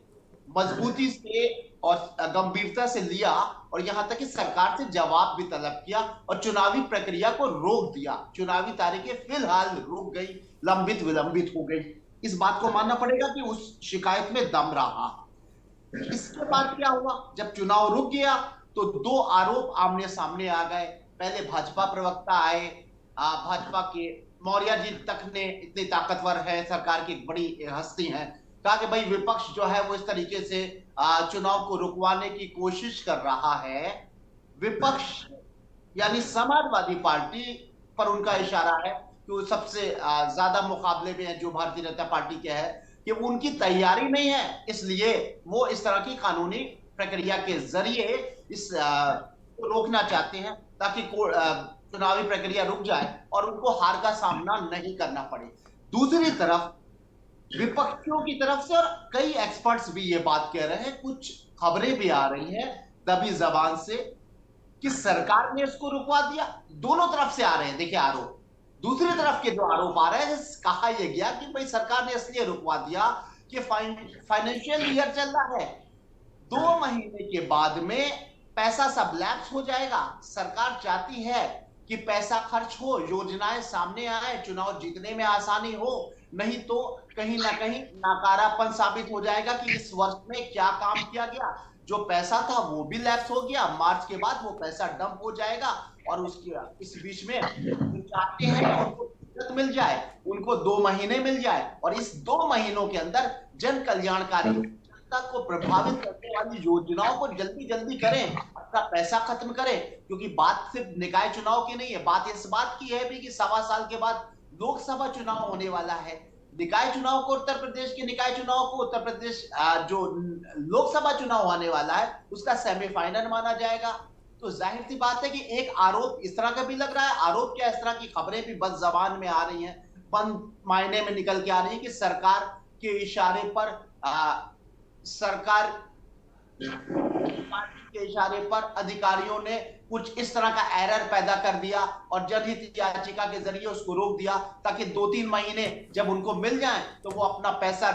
मजबूती से और गंभीरता से लिया और यहां तक कि सरकार से जवाब भी तलब किया और चुनावी प्रक्रिया को रोक दिया। चुनावी तारीखें फिलहाल रुक गई, लंबित विलंबित हो गई। इस बात को मानना पड़ेगा कि उस शिकायत में दम रहा। इसके बाद क्या हुआ? जब चुनाव रुक गया तो 2 आरोप आमने सामने आ गए। पहले भाजपा प्रवक्ता आए, भाजपा के मौर्य जी तक ने, इतने ताकतवर है, सरकार की एक बड़ी हस्ती है, कहा कि भाई विपक्ष जो है वो इस तरीके से चुनाव को रुकवाने की कोशिश कर रहा है। विपक्ष यानी समाजवादी पार्टी पर उनका इशारा है कि वो सबसे ज्यादा मुकाबले में है जो भारतीय जनता पार्टी के है, कि उनकी तैयारी नहीं है, इसलिए वो इस तरह की कानूनी प्रक्रिया के जरिए इस रोकना चाहते हैं ताकि चुनावी प्रक्रिया रुक जाए और उनको हार का सामना नहीं करना पड़े। दूसरी तरफ विपक्षियों की तरफ से और कई एक्सपर्ट्स भी ये बात कह रहे हैं, कुछ खबरें भी आ रही हैं दबी जबान से कि सरकार ने इसको रुकवा दिया। दोनों तरफ से आ रहे हैं देखिए आरोप। दूसरी तरफ के जो आरोप आ रहे हैं, कहा यह गया कि भाई सरकार ने इसलिए रुकवा दिया कि फाइनेंशियल ईयर चल रहा है, 2 महीने के बाद में पैसा सब लैप्स हो जाएगा। सरकार चाहती है कि पैसा खर्च हो, योजनाएं सामने आए, चुनाव जीतने में आसानी हो, नहीं तो कहीं ना कहीं नाकारापन साबित हो जाएगा कि इस वर्ष में क्या काम किया गया। जो पैसा था वो भी लैप्स हो गया, मार्च के बाद वो पैसा डंप हो जाएगा और उसके इस बीच में चाहते हैं कि उनको मिल जाए, उनको 2 महीने मिल जाए और इस 2 महीनों के अंदर जन कल्याणकारी, जनता को प्रभावित करने वाली योजनाओं को जल्दी जल्दी करें, अपना पैसा खत्म करें। क्योंकि बात सिर्फ निकाय चुनाव की नहीं है, बात इस बात की है भी कि 1.25 साल के बाद लोकसभा चुनाव होने वाला है। निकाय चुनाव को उत्तर प्रदेश के निकाय चुनाव को उत्तर प्रदेश जो लोकसभा चुनाव होने वाला है उसका सेमीफाइनल माना जाएगा। तो जाहिर सी बात है कि एक आरोप इस तरह का भी लग रहा है, आरोप क्या इस तरह की खबरें भी बद जबान में आ रही हैं, बंद मायने में निकल के आ रही है कि सरकार के इशारे पर सरकार के इशारे पर अधिकारियों ने कुछ इस तरह का एरर पैदा कर दिया और जनहित याचिका के जरिए उसको रोक दिया ताकि 2-3 महीने जब उनको मिल जाएं तो वो अपना पैसा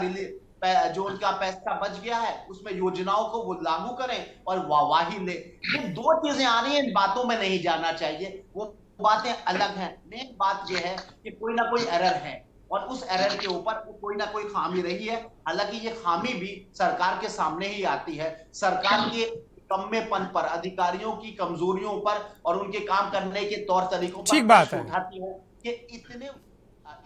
जो उनका पैसा बच गया है उसमें योजनाओं को वो लागू करें और वाहवाही ले। ये 2 चीजें आ रही हैं, इन बातों में नहीं जाना चाहिए, वो बातें अलग हैं। मेन बात ये है कि कोई ना कोई एरर है और उस एरर के ऊपर कोई ना कोई खामी रही है। हालांकि ये खामी भी सरकार के सामने ही आती है, सरकार के कम्मेपन पर, अधिकारियों की कमजोरियों पर और उनके काम करने के तौर तरीकों पर ठीक बात है उठाती है कि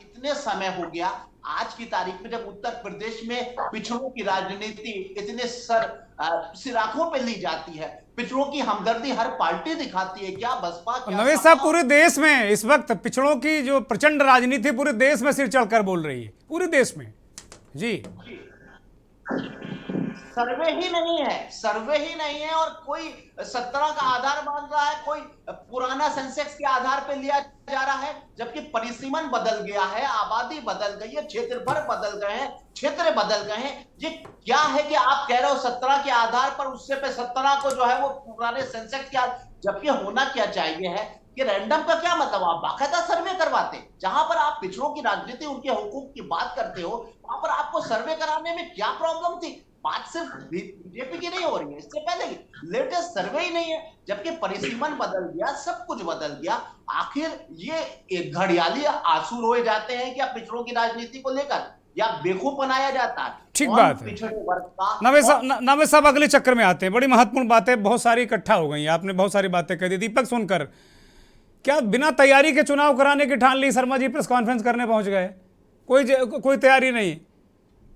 इतने समय हो गया आज की तारीख में जब उत्तर प्रदेश में पिछड़ों की राजनीति इतने सिराखों पे ली जाती है, पिछड़ों की हमदर्दी हर पार्टी दिखाती है, क्या बसपा क्या नवेश साहब पूरे देश में इस वक्त पिछड़ों की जो प्रचंड राजनीति पूरे देश में सिर चढ़कर बोल रही है, पूरे देश में। जी सर्वे ही नहीं है और कोई 17 का आधार मान रहा है, कोई पुराना सेंसेक्स के आधार पे लिया जा रहा है, जबकि परिसीमन बदल गया है, आबादी बदल गई है, क्षेत्र भर बदल गए हैं, क्षेत्र बदल गए हैं। ये क्या है कि आप कह रहे हो 17 के आधार पर उससे पे 17 को जो है वो पुराने सेंसेक्स के, जबकि होना क्या चाहिए है कि रैंडम का क्या मतलब, आप बाकायदा सर्वे करवाते, जहां पर आप पिछड़ों की राजनीति उनके हुकूक की बात करते हो वहां पर आपको सर्वे कराने में क्या प्रॉब्लम थी। बात सिर्फ बीजेपी की नहीं हो रही है, इससे पहले लेटेस्ट सर्वे ही नहीं है, जबकि परिसीमन बदल गया, सब कुछ बदल गया। आखिर ये एक घड़ियाली आंसू रोए जाते हैं कि पिछड़ों की राजनीति को लेकर या बेवकूफ बनाया जाता है। ठीक बात है। नवेश साहब अगले चक्कर में आते हैं, बड़ी महत्वपूर्ण बातें बहुत सारी इकट्ठा हो गई, आपने बहुत सारी बातें कह दी। दीपक सोनकर, क्या बिना तैयारी के चुनाव कराने की ठान ली? शर्मा जी प्रेस कॉन्फ्रेंस करने पहुंच गए, कोई तैयारी नहीं,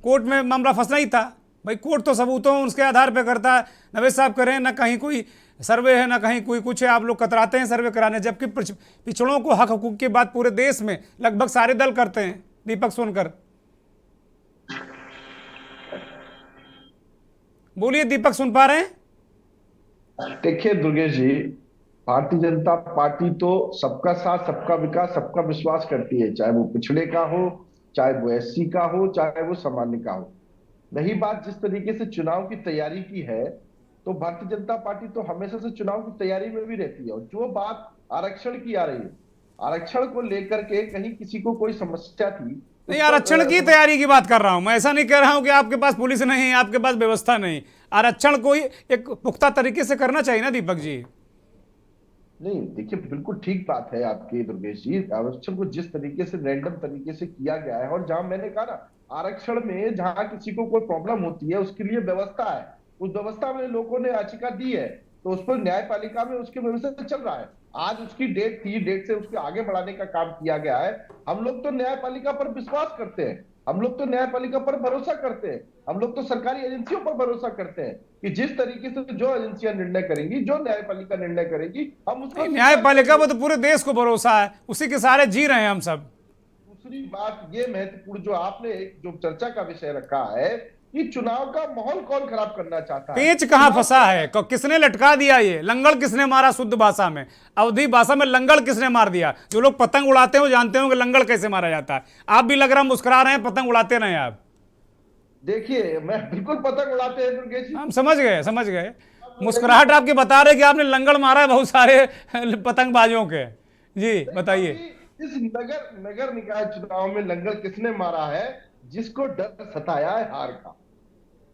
कोर्ट में मामला फंसना ही था। भाई कोर्ट तो सबूतों उसके आधार पे करता है। नवेश साहब कह रहे हैं ना कहीं कोई सर्वे है ना कहीं कोई कुछ है, आप लोग कतराते हैं सर्वे कराने, जबकि पिछड़ों को हक हकूक की बात पूरे देश में लगभग सारे दल करते हैं। दीपक सोनकर बोलिए, दीपक सुन पा रहे हैं? देखिए दुर्गेश जी, भारतीय जनता पार्टी तो सबका साथ, सबका विकास, सबका विश्वास करती है, चाहे वो पिछड़े का हो, चाहे वो एससी का हो, चाहे वो सामान्य का हो। रही बात जिस तरीके से चुनाव की तैयारी की है, तो भारतीय जनता पार्टी तो हमेशा से चुनाव की तैयारी में भी रहती है। और जो बात आरक्षण की आ रही है, आरक्षण को लेकर के कहीं किसी को कोई समस्या थी नहीं, आरक्षण की तैयारी की बात कर रहा हूं मैं, ऐसा नहीं कह रहा हूं कि आपके पास पुलिस नहीं है, आपके पास व्यवस्था नहीं। आरक्षण को एक पुख्ता तरीके से करना चाहिए ना दीपक जी। नहीं देखिए, बिल्कुल ठीक बात है आपकी दुर्गेश जी। आरक्षण को जिस तरीके से रैंडम तरीके से किया गया है, और जहां मैंने कहा ना, आरक्षण में जहां किसी को कोई प्रॉब्लम होती है उसके लिए व्यवस्था है, उस व्यवस्था में लोगों ने याचिका दी है, तो उस पर न्यायपालिका में उसकी व्यवस्था चल रहा है। आज उसकी डेट थी, डेट से उसके आगे बढ़ाने का काम किया गया है। हम लोग तो न्यायपालिका पर विश्वास करते हैं, हम लोग तो न्यायपालिका पर भरोसा करते हैं, हम लोग तो सरकारी एजेंसियों पर भरोसा करते हैं कि जिस तरीके से जो एजेंसियां निर्णय करेंगी, जो न्यायपालिका निर्णय करेगी, हम उसको न्यायपालिका पर तो पूरे देश को भरोसा है, उसी के सहारे जी रहे हैं हम सब। दूसरी बात ये महत्वपूर्ण जो आपने जो चर्चा का विषय रखा है कि चुनाव का माहौल कौन खराब करना चाहता है। पेच कहां फंसा है, किसने लटका दिया, ये लंगड़ किसने मारा, शुद्ध भाषा में, अवधी भाषा में लंगड़ किसने मार दिया। जो लोग पतंग उड़ाते हैं वो जानते हो कि लंगड़ कैसे मारा जाता है। आप भी लग रहा मुस्कुरा रहे हैं, पतंग उड़ाते रहे आप। देखिए मैं बिल्कुल पतंग उड़ाते हैं दुर्गेश जी, हम समझ गए। मुस्कुराहट आपकी बता रहे कि आपने लंगड़ मारा है बहुत सारे पतंगबाजों के। जी बताइए। इस नगर निकाय चुनाव में लंगड़ किसने मारा है? जिसको डर सताया है हार का,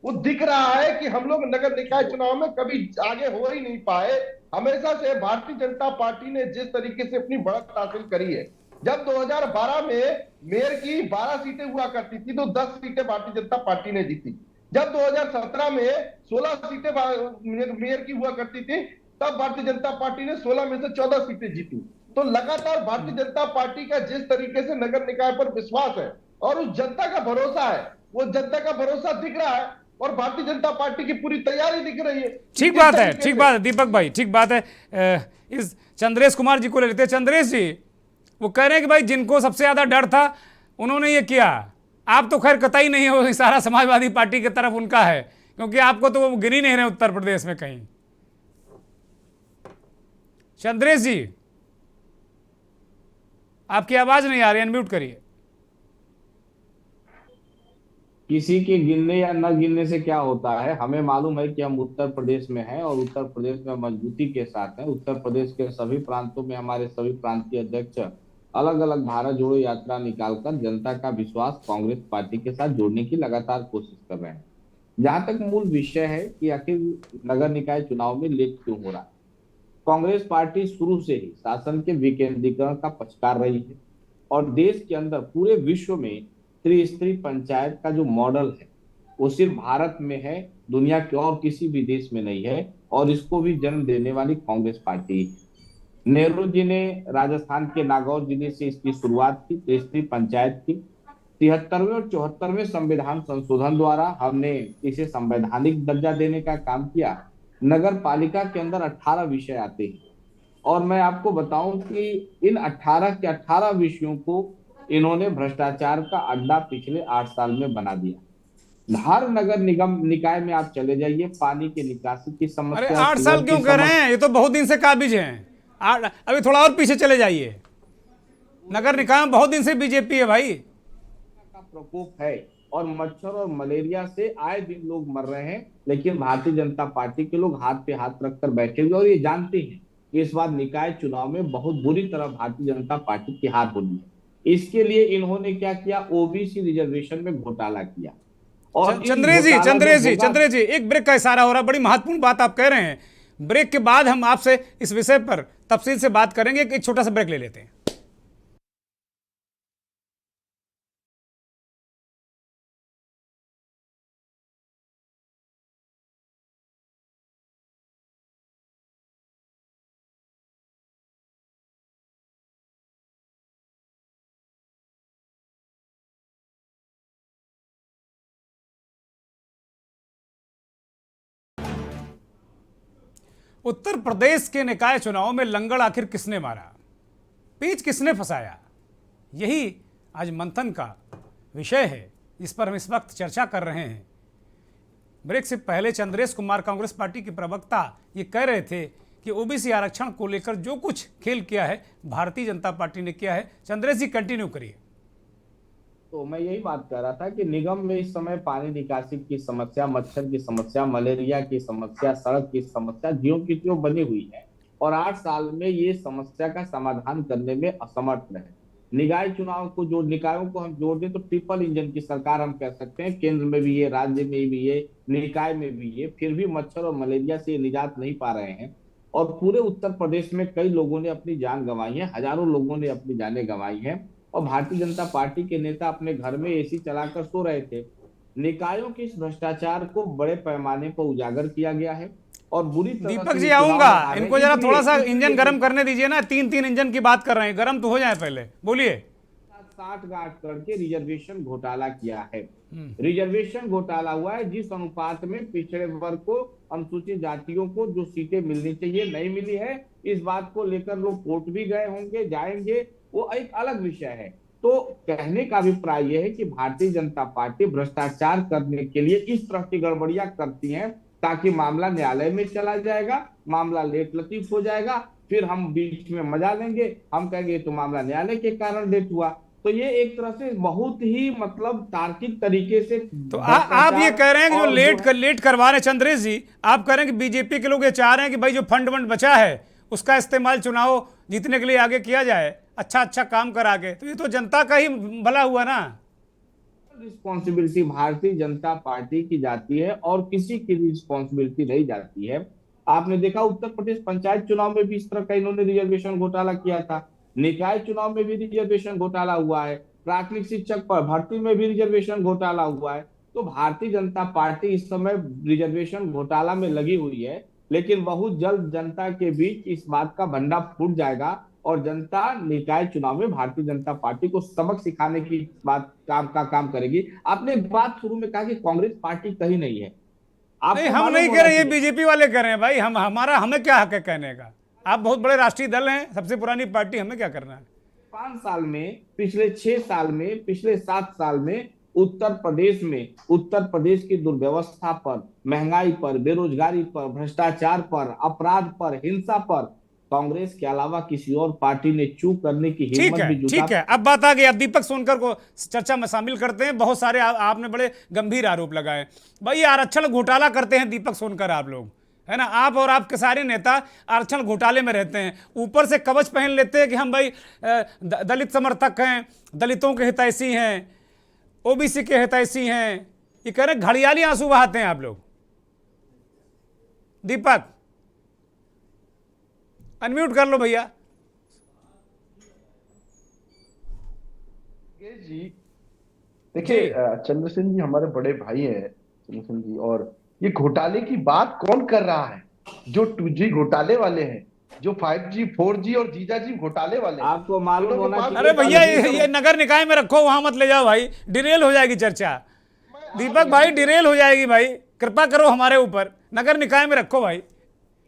वो दिख रहा है कि हम लोग नगर निकाय चुनाव में कभी आगे हो ही नहीं पाए। हमेशा से भारतीय जनता पार्टी ने जिस तरीके से अपनी बढ़त हासिल करी है, जब 2012 में मेयर की 12 सीटें हुआ करती थी तो 10 सीटें भारतीय जनता पार्टी ने जीती। जब 2017 में 16 सीटें मेयर की हुआ करती थी, तब भारतीय जनता पार्टी ने 16 में से 14 सीटें जीती। तो लगातार भारतीय जनता पार्टी का जिस तरीके से नगर निकाय पर विश्वास है और उस जनता का भरोसा है, वो जनता का भरोसा दिख रहा है और भारतीय जनता पार्टी की पूरी तैयारी दिख रही है। ठीक बात है दीपक भाई, ठीक बात है। इस चंद्रेश कुमार जी को ले लेते हैं। चंद्रेश जी, वो कह रहे हैं कि भाई जिनको सबसे ज्यादा डर था उन्होंने ये किया। आप तो खैर कतई नहीं हो, सारा समाजवादी पार्टी की तरफ उनका है, क्योंकि आपको तो वो गिन ही नहीं रहे उत्तर प्रदेश में कहीं। चंद्रेश जी, आपकी आवाज नहीं आ रही, अनम्यूट करिए। किसी के गिनने या न गिनने से क्या होता है, हमें मालूम है कि हम उत्तर प्रदेश में हैं और उत्तर प्रदेश में मजबूती के साथ हैं। उत्तर प्रदेश के सभी प्रांतों में हमारे सभी प्रांतीय अध्यक्ष अलग अलग भारत जोड़ो यात्रा निकालकर जनता का विश्वास कांग्रेस पार्टी के साथ जोड़ने की लगातार कोशिश कर रहे हैं। जहां तक मूल विषय है कि आखिर नगर निकाय चुनाव में लेट क्यों हो रहा है, कांग्रेस पार्टी शुरू से ही शासन के विकेंद्रीकरण का पक्षकार रही है और देश के अंदर पूरे विश्व में त्रिस्तरीय पंचायत का जो मॉडल है वो सिर्फ भारत में है, दुनिया के और किसी भी देश में नहीं है। और इसको भी जन्म देने वाली कांग्रेस पार्टी। नेहरू जी ने राजस्थान के नागौर जिले से इसकी शुरुआत की, त्रिस्तरीय पंचायत की। 73वें और 74वें संविधान संशोधन द्वारा हमने इसे संवैधानिक दर्जा देने का काम किया। नगर पालिका के अंदर 18 विषय आते हैं और मैं आपको बताऊं कि इन 18 के 18 विषयों को इन्होंने भ्रष्टाचार का अड्डा पिछले 8 साल में बना दिया। हर नगर निगम निकाय में आप चले जाइए, पानी के निकासी की समस्या। अरे 8 साल क्यों कर रहे हैं, ये तो बहुत दिन से काबिज हैं। अभी थोड़ा और पीछे चले जाइए, नगर निकाय में बहुत दिन से बीजेपी है भाई। का प्रकोप है और मच्छर और मलेरिया से आए दिन लोग मर रहे हैं, लेकिन भारतीय जनता पार्टी के लोग हाथ पे हाथ रखकर बैठे हुए और ये जानते हैं कि इस बार निकाय चुनाव में बहुत बुरी तरह भारतीय जनता पार्टी की हार होनी है। इसके लिए इन्होंने क्या किया, ओबीसी रिजर्वेशन में घोटाला किया। और चंद्रेश जी, एक ब्रेक का इशारा हो रहा है, बड़ी महत्वपूर्ण बात आप कह रहे हैं। ब्रेक के बाद हम आपसे इस विषय पर तफसील से बात करेंगे। एक छोटा सा ब्रेक ले लेते हैं। उत्तर प्रदेश के निकाय चुनाव में लंगड़ आखिर किसने मारा, पेच किसने फंसाया, यही आज मंथन का विषय है, इस पर हम इस वक्त चर्चा कर रहे हैं। ब्रेक से पहले चंद्रेश कुमार, कांग्रेस पार्टी के प्रवक्ता, ये कह रहे थे कि ओबीसी आरक्षण को लेकर जो कुछ खेल किया है भारतीय जनता पार्टी ने किया है। चंद्रेश जी कंटिन्यू करिए। तो मैं यही बात कर रहा था कि निगम में इस समय पानी निकासी की समस्या, मच्छर की समस्या, मलेरिया की समस्या, सड़क की समस्या ज्यों की त्यों बनी हुई है और 8 साल में ये समस्या का समाधान करने में असमर्थ रहे। निकाय चुनाव को जो निकायों को हम जोड़ दें तो ट्रिपल इंजन की सरकार हम कह सकते हैं, केंद्र में भी है, राज्य में भी है, निकाय में भी है, फिर भी मच्छर और मलेरिया से निजात नहीं पा रहे हैं। और पूरे उत्तर प्रदेश में कई लोगों ने अपनी जान गंवाई है, हजारों लोगों ने अपनी जानें गंवाई है और भारतीय जनता पार्टी के नेता अपने घर में एसी चलाकर सो रहे थे। निकायों के इस भ्रष्टाचार को बड़े पैमाने पर उजागर किया गया है और बुरी तरह दीपक जी आऊंगा, इनको जरा थोड़ा सा इंजन गर्म करने दीजिए ना। 3 इंजन की बात कर रहे हैं, गर्म तो हो जाए पहले, बोलिए। साठगांठ करके रिजर्वेशन घोटाला किया है। रिजर्वेशन घोटाला हुआ है, जिस अनुपात में पिछड़े वर्ग को, अनुसूचित जातियों को जो सीटें मिलनी चाहिए नहीं मिली है, इस बात को लेकर लोग कोर्ट भी गए होंगे, जाएंगे, वो एक अलग विषय है। तो कहने का अभिप्राय यह है कि भारतीय जनता पार्टी भ्रष्टाचार करने के लिए इस तरह की गड़बड़ियां करती हैं ताकि मामला न्यायालय में चला जाएगा, मामला लेट लतीफ हो जाएगा, फिर हम बीच में मजा लेंगे, हम कहेंगे तो मामला न्यायालय के कारण लेट हुआ। तो ये एक तरह से बहुत ही मतलब तार्किक तरीके से तो आप ये कह रहे हैं कि जो लेट करवा रहे हैं चंद्रेश जी, आप कह रहे हैं कि बीजेपी के लोग ये चाह रहे हैं कि भाई जो फंड बचा है उसका इस्तेमाल चुनाव जीतने के लिए आगे किया जाए, अच्छा काम करा के, तो ये तो जनता का ही भला हुआ ना। रिस्पॉन्सिबिलिटी भारतीय जनता पार्टी की जाती है और किसी की रिस्पॉन्सिबिलिटी नहीं जाती है। आपने देखा उत्तर प्रदेश पंचायत चुनाव में भी इस तरह का इन्होंने रिजर्वेशन घोटाला किया था, निकाय चुनाव में भी रिजर्वेशन घोटाला हुआ है, प्राथमिक शिक्षक पर भर्ती में भी रिजर्वेशन घोटाला हुआ है। तो भारतीय जनता पार्टी इस समय रिजर्वेशन घोटाला में लगी हुई है, लेकिन बहुत जल्द जनता के बीच इस बात का भंडा फूट जाएगा और जनता निकाय चुनाव में भारतीय जनता पार्टी को सबक सिखाने की बात काम करेगी। आपने एक बात शुरू में कहा कि कांग्रेस पार्टी कहीं नहीं है, नहीं हम नहीं कह रहे, ये बीजेपी वाले कह रहे हैं भाई, हमें क्या हक है कहने का, आप बहुत बड़े राष्ट्रीय दल हैं, सबसे पुरानी पार्टी, हमें क्या करना है। 5 साल में, पिछले 6 साल में, पिछले 7 साल में उत्तर प्रदेश की दुर्व्यवस्था पर, महंगाई पर, बेरोजगारी पर, भ्रष्टाचार पर, अपराध पर, हिंसा पर कांग्रेस के अलावा किसी और पार्टी ने चूक करने की हिम्मत भी जुटा। ठीक है, अब बात आ गई, अब दीपक सोनकर को चर्चा में शामिल करते हैं। बहुत सारे आपने बड़े गंभीर आरोप लगाए भाई, आरक्षण घोटाला करते हैं दीपक सोनकर आप लोग, है ना, आप और आपके सारे नेता आरक्षण घोटाले में रहते हैं, ऊपर से कवच पहन लेते हैं कि हम भाई दलित समर्थक हैं, दलितों के हितैषी हैं, ओबीसी के हितैषी हैं, ये कह रहे हैं, घड़ियाली आंसू बहाते हैं आप लोग। दीपक अनम्यूट कर लो भैया। जी देखिए, चंद्रसेन जी हमारे बड़े भाई हैं चंद्रसेन जी, और ये घोटाले की बात कौन कर रहा है? जो 2G घोटाले वाले हैं, जो 5G 4G और जीजाजी घोटाले वाले हैं, आपको मालूम होना चाहिए। अरे भैया ये नगर निकाय में रखो, वहां मत ले जाओ भाई, डिरेल हो जाएगी चर्चा। दीपक भाई डिरेल हो जाएगी भाई, कृपा करो हमारे ऊपर, नगर निकाय में रखो भाई।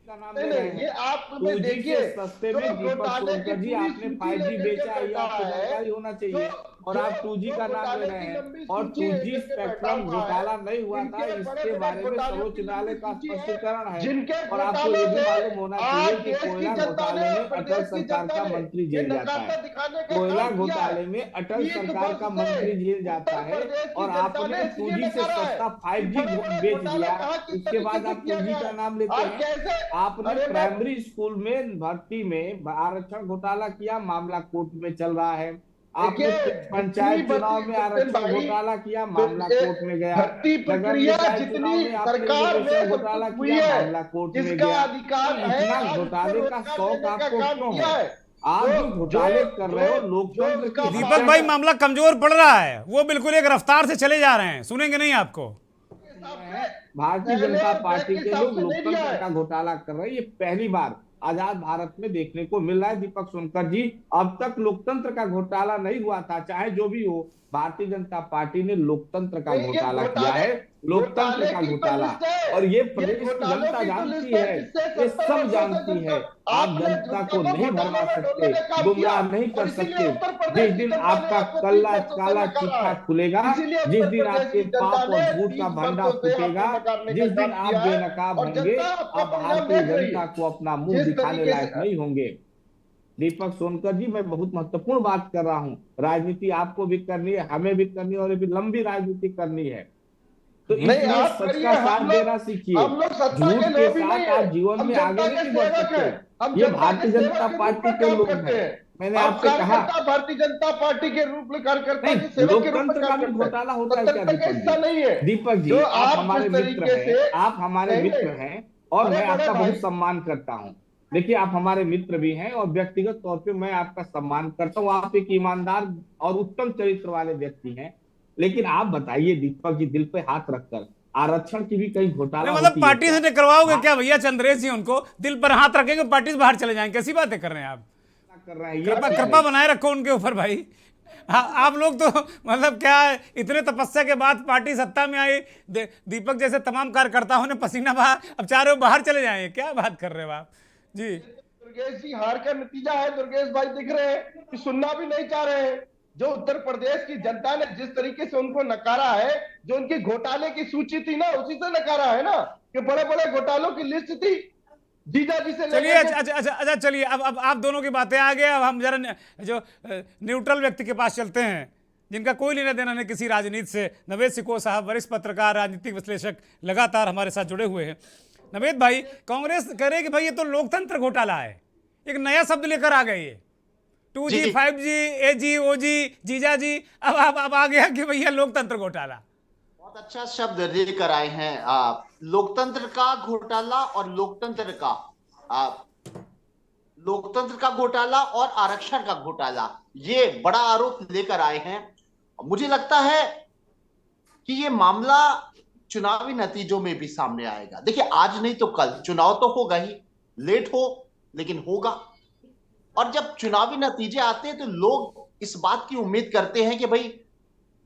ये आप देखिए सस्ते में दीपक सोनकर जी आपने 5G बेचा है, आपको जानकारी होना चाहिए, और आप 2G का नाम ले रहे हैं, और 2G स्पेक्ट्रम घोटाला नहीं हुआ था, इसके बारे में सर्वोच्च न्यायालय का स्पष्टीकरण है। और आपको ये भी मालूम होना चाहिए कि कोयला घोटाले में अटल सरकार का मंत्री जेल जाता है, कोयला घोटाले में अटल सरकार का मंत्री जेल जाता है, और आपने 2G से सस्ता 5G बेच दिया, उसके बाद आप 2G का नाम लेते हैं। आपने प्राइमरी स्कूल में भर्ती में आरक्षण घोटाला किया, मामला कोर्ट में चल रहा है। आपने पंचायत चुनाव में आरक्षण घोटाला किया, मामला कोर्ट में गया। भर्ती प्रक्रिया जितनी सरकार ने घोटाला किया, मामला कोर्ट में गया। इतना घोटाले का शौक आपको क्यों है? आप जो घोटाले कर रहे हो लोकतंत्र की। दीपक भाई मामला कमजोर पड़ रहा है, वो बिल्कुल एक रफ्तार से चले जा रहे हैं, सुनेंगे नहीं आपको। भारतीय जनता पार्टी के लोग लोकतंत्र का घोटाला कर रहे हैं, ये पहली बार आजाद भारत में देखने को मिल रहा है। दीपक सोनकर जी, अब तक लोकतंत्र का घोटाला नहीं हुआ था, चाहे जो भी हो, भारतीय जनता पार्टी ने लोकतंत्र का घोटाला किया है, लोकतंत्र का घोटाला। और ये प्रदेश की जनता जानती है, ये सब जानती है। आप जनता को नहीं भरमा सकते, गुमराह नहीं कर सकते। जिस दिन आपका काला चिट्ठा खुलेगा, जिस दिन आपके पाप और झूठ का भंडा फूटेगा, जिस दिन आप बेनकाब होंगे, आप भारतीय जनता को अपना मुंह दिखाने लायक नहीं होंगे। दीपक सोनकर जी, मैं बहुत महत्वपूर्ण बात कर रहा हूं, राजनीति आपको भी करनी है, हमें भी करनी है, और भी लंबी राजनीति करनी है। तो इसलिए सच का साथ देना सीखिए, झूठ के साथ आप जीवन में आगे नहीं बढ़ सकते। ये भारतीय जनता पार्टी के लोग हैं, मैंने आपसे कहा भारतीय जनता पार्टी के रूप में कार्यकर्ता लोकतंत्र का भी घोटाला होता है क्या? दीपक जी, आप हमारे मित्र हैं, आप हमारे मित्र हैं, और मैं आपका बहुत सम्मान करता हूँ। देखिए, आप हमारे मित्र भी हैं, और व्यक्तिगत तौर पे मैं आपका सम्मान करता हूँ, आप एक ईमानदार और उत्तम चरित्र वाले व्यक्ति हैं। लेकिन आप बताइए दीपक जी, दिल पे हाथ रखकर, आरक्षण की भी कहीं घोटाला मतलब पार्टी से करवाओगे क्या भैया? चंद्रेश जी उनको दिल पर हाथ रखेंगे, पार्टी से बाहर चले जाएंगे, कैसी बातें कर रहे हैं आप? कर रहे हैं, कृपा बनाए रखो उनके ऊपर भाई, हाँ, आप लोग तो मतलब क्या है, इतने तपस्या के बाद पार्टी सत्ता में आई, दीपक जैसे तमाम कार्यकर्ताओं ने पसीना बहा, अब चाह रहे हो बाहर चले जाएं, क्या बात कर रहे हो आप जी। दुर्गेश जी, हार का नतीजा है। दुर्गेश भाई दिख रहे हैं कि सुनना भी नहीं चाह रहे हैं। जो उत्तर प्रदेश की जनता ने जिस तरीके से उनको नकारा है, जो उनकी घोटाले की सूची थी ना, उसी से नकारा है ना, कि बड़े बड़े घोटालों की लिस्ट थी जीजा जी से। चलिए अच्छा चलिए, अब आप दोनों की बातें आ गए, अब हम जरा जो न्यूट्रल व्यक्ति के पास चलते हैं, जिनका कोई लेना देना नहीं किसी राजनीति से। नवेद सिकोह साहब, वरिष्ठ पत्रकार, राजनीतिक विश्लेषक, लगातार हमारे साथ जुड़े हुए हैं। नवेद भाई, कांग्रेस कह रहे हैं कि भाई ये तो लोकतंत्र घोटाला है, एक नया शब्द लेकर आ गए, ये 2G 5G AG OG जीजा जी, अब आ गया कि भैया लोकतंत्र घोटाला। बहुत अच्छा शब्द लेकर आए हैं, लोकतंत्र का घोटाला और लोकतंत्र का घोटाला और आरक्षण का घोटाला, ये बड़ा आरोप लेकर आए हैं। मुझे लगता है कि ये मामला चुनावी नतीजों में भी सामने आएगा। देखिए, आज नहीं तो कल चुनाव तो होगा ही, लेट हो लेकिन होगा। और जब चुनावी नतीजे आते हैं तो लोग इस बात की उम्मीद करते हैं कि भाई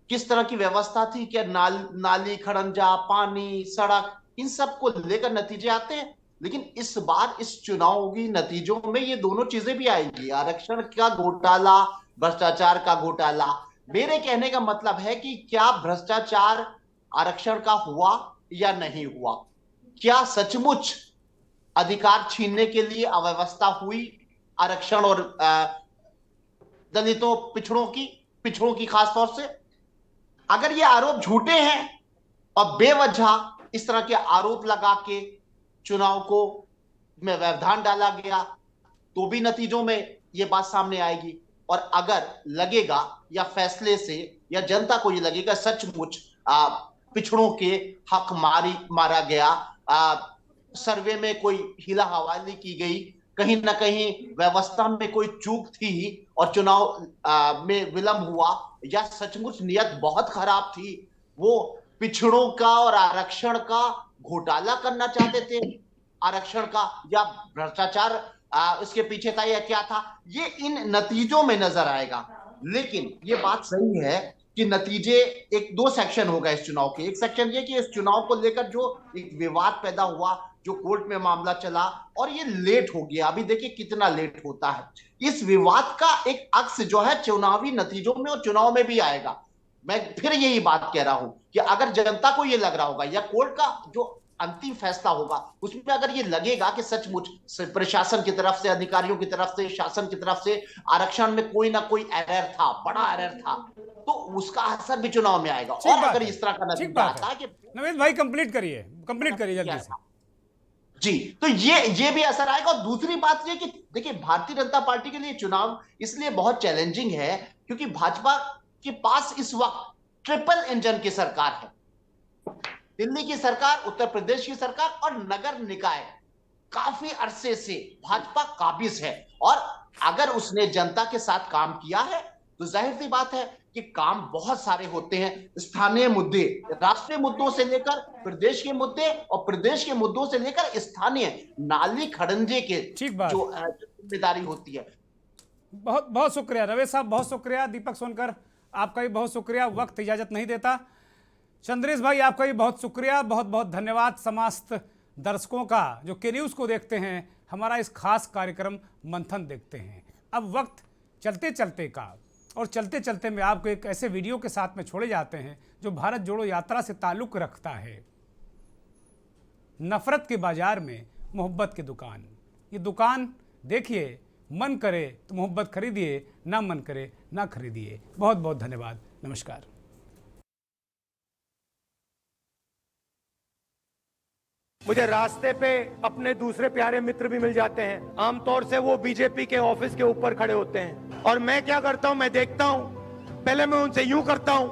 किस तरह की व्यवस्था थी, क्या नाली खड़ंजा, पानी, सड़क, इन सब को लेकर नतीजे आते हैं। लेकिन इस बार इस चुनावी नतीजों में ये दोनों चीजें भी आएंगी, आरक्षण का घोटाला, भ्रष्टाचार का घोटाला। मेरे कहने का मतलब है कि क्या भ्रष्टाचार आरक्षण का हुआ या नहीं हुआ, क्या सचमुच अधिकार छीनने के लिए अव्यवस्था हुई आरक्षण और दलितों, पिछड़ों की खासतौर से। अगर ये आरोप झूठे हैं और बेवजह इस तरह के आरोप लगा के चुनाव को में व्यवधान डाला गया, तो भी नतीजों में ये बात सामने आएगी। और अगर लगेगा या फैसले से या जनता को ये लगेगा सचमुच पिछड़ों के हक मारा गया, सर्वे में कोई हीला हवाली की गई, कहीं ना कहीं व्यवस्था में कोई चूक थी और चुनाव में विलंब हुआ, या सचमुच नियत बहुत खराब थी, वो पिछड़ों का और आरक्षण का घोटाला करना चाहते थे, आरक्षण का, या भ्रष्टाचार इसके पीछे था, या क्या था, ये इन नतीजों में नजर आएगा। लेकिन ये बात सही है कि नतीजे, एक दो सेक्शन होगा इस चुनाव के। एक सेक्शन ये कि इस चुनाव को लेकर जो एक विवाद पैदा हुआ, जो कोर्ट में मामला चला और ये लेट हो गया, अभी देखिए कितना लेट होता है, इस विवाद का एक अक्स जो है चुनावी नतीजों में और चुनाव में भी आएगा। मैं फिर यही बात कह रहा हूं कि अगर जनता को ये लग रहा होगा या कोर्ट का जो अंतिम फैसला होगा उसमें अगर ये लगेगा कि सचमुच प्रशासन की तरफ से, अधिकारियों की तरफ से, शासन की तरफ से आरक्षण में कोई ना कोई एरर था, बड़ा एरर था, तो उसका असर भी चुनाव में आएगा। और अगर इस तरह का नतीजा आता है कि नवेद भाई कंप्लीट करिए जल्दी से जी, तो ये भी असर आएगा। और दूसरी बात ये कि देखिए, भारतीय जनता पार्टी के लिए चुनाव इसलिए बहुत चैलेंजिंग है क्योंकि भाजपा के पास इस वक्त ट्रिपल इंजन की सरकार है, दिल्ली की सरकार, उत्तर प्रदेश की सरकार और नगर निकाय। काफी अरसे से भाजपा काबिज है और अगर उसने जनता के साथ काम किया है तो जाहिर सी बात है कि काम बहुत सारे होते हैं। स्थानीय मुद्दे, राष्ट्रीय मुद्दों से लेकर प्रदेश के मुद्दे और प्रदेश के मुद्दों से लेकर स्थानीय नाली खड़ंजे के जो जिम्मेदारी होती है। बहुत बहुत शुक्रिया रवेश साहब, बहुत शुक्रिया। दीपक सोनकर आपका भी बहुत शुक्रिया, वक्त इजाजत नहीं देता। चंद्रेश भाई आपका भी बहुत शुक्रिया, बहुत बहुत धन्यवाद। समस्त दर्शकों का जो के न्यूज़ को देखते हैं, हमारा इस खास कार्यक्रम मंथन देखते हैं। अब वक्त चलते चलते का, और चलते चलते में आपको एक ऐसे वीडियो के साथ में छोड़े जाते हैं जो भारत जोड़ो यात्रा से ताल्लुक़ रखता है। नफरत के बाजार में मोहब्बत की दुकान। ये दुकान देखिए, मन करे तो मोहब्बत खरीदिए, ना मन करे ना खरीदिए। बहुत बहुत धन्यवाद, नमस्कार। मुझे रास्ते पे अपने दूसरे प्यारे मित्र भी मिल जाते हैं। आमतौर से वो बीजेपी के ऑफिस के ऊपर खड़े होते हैं और मैं क्या करता हूं, मैं देखता हूं, पहले मैं उनसे यूं करता हूं,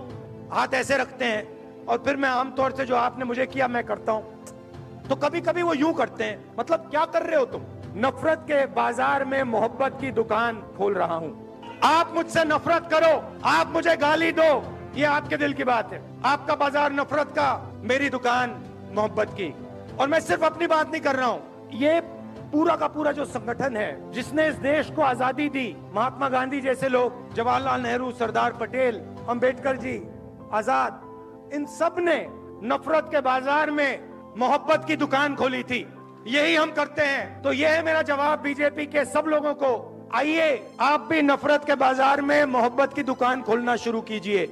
हाथ ऐसे रखते हैं, और फिर मैं आमतौर से जो आपने मुझे किया मैं करता हूं। तो कभी कभी वो यूं करते हैं, मतलब क्या कर रहे हो तुम? नफरत के बाजार में मोहब्बत की दुकान खोल रहा हूं। आप मुझसे नफरत करो, आप मुझे गाली दो, ये आपके दिल की बात है। आपका बाजार नफरत का, मेरी दुकान मोहब्बत की। और मैं सिर्फ अपनी बात नहीं कर रहा हूं, ये पूरा का पूरा जो संगठन है जिसने इस देश को आजादी दी, महात्मा गांधी जैसे लोग, जवाहरलाल नेहरू, सरदार पटेल, अंबेडकर जी, आजाद, इन सब ने नफरत के बाजार में मोहब्बत की दुकान खोली थी। यही हम करते हैं। तो यह है मेरा जवाब बीजेपी के सब लोगों को, आइए आप भी नफरत के बाजार में मोहब्बत की दुकान खोलना शुरू कीजिए।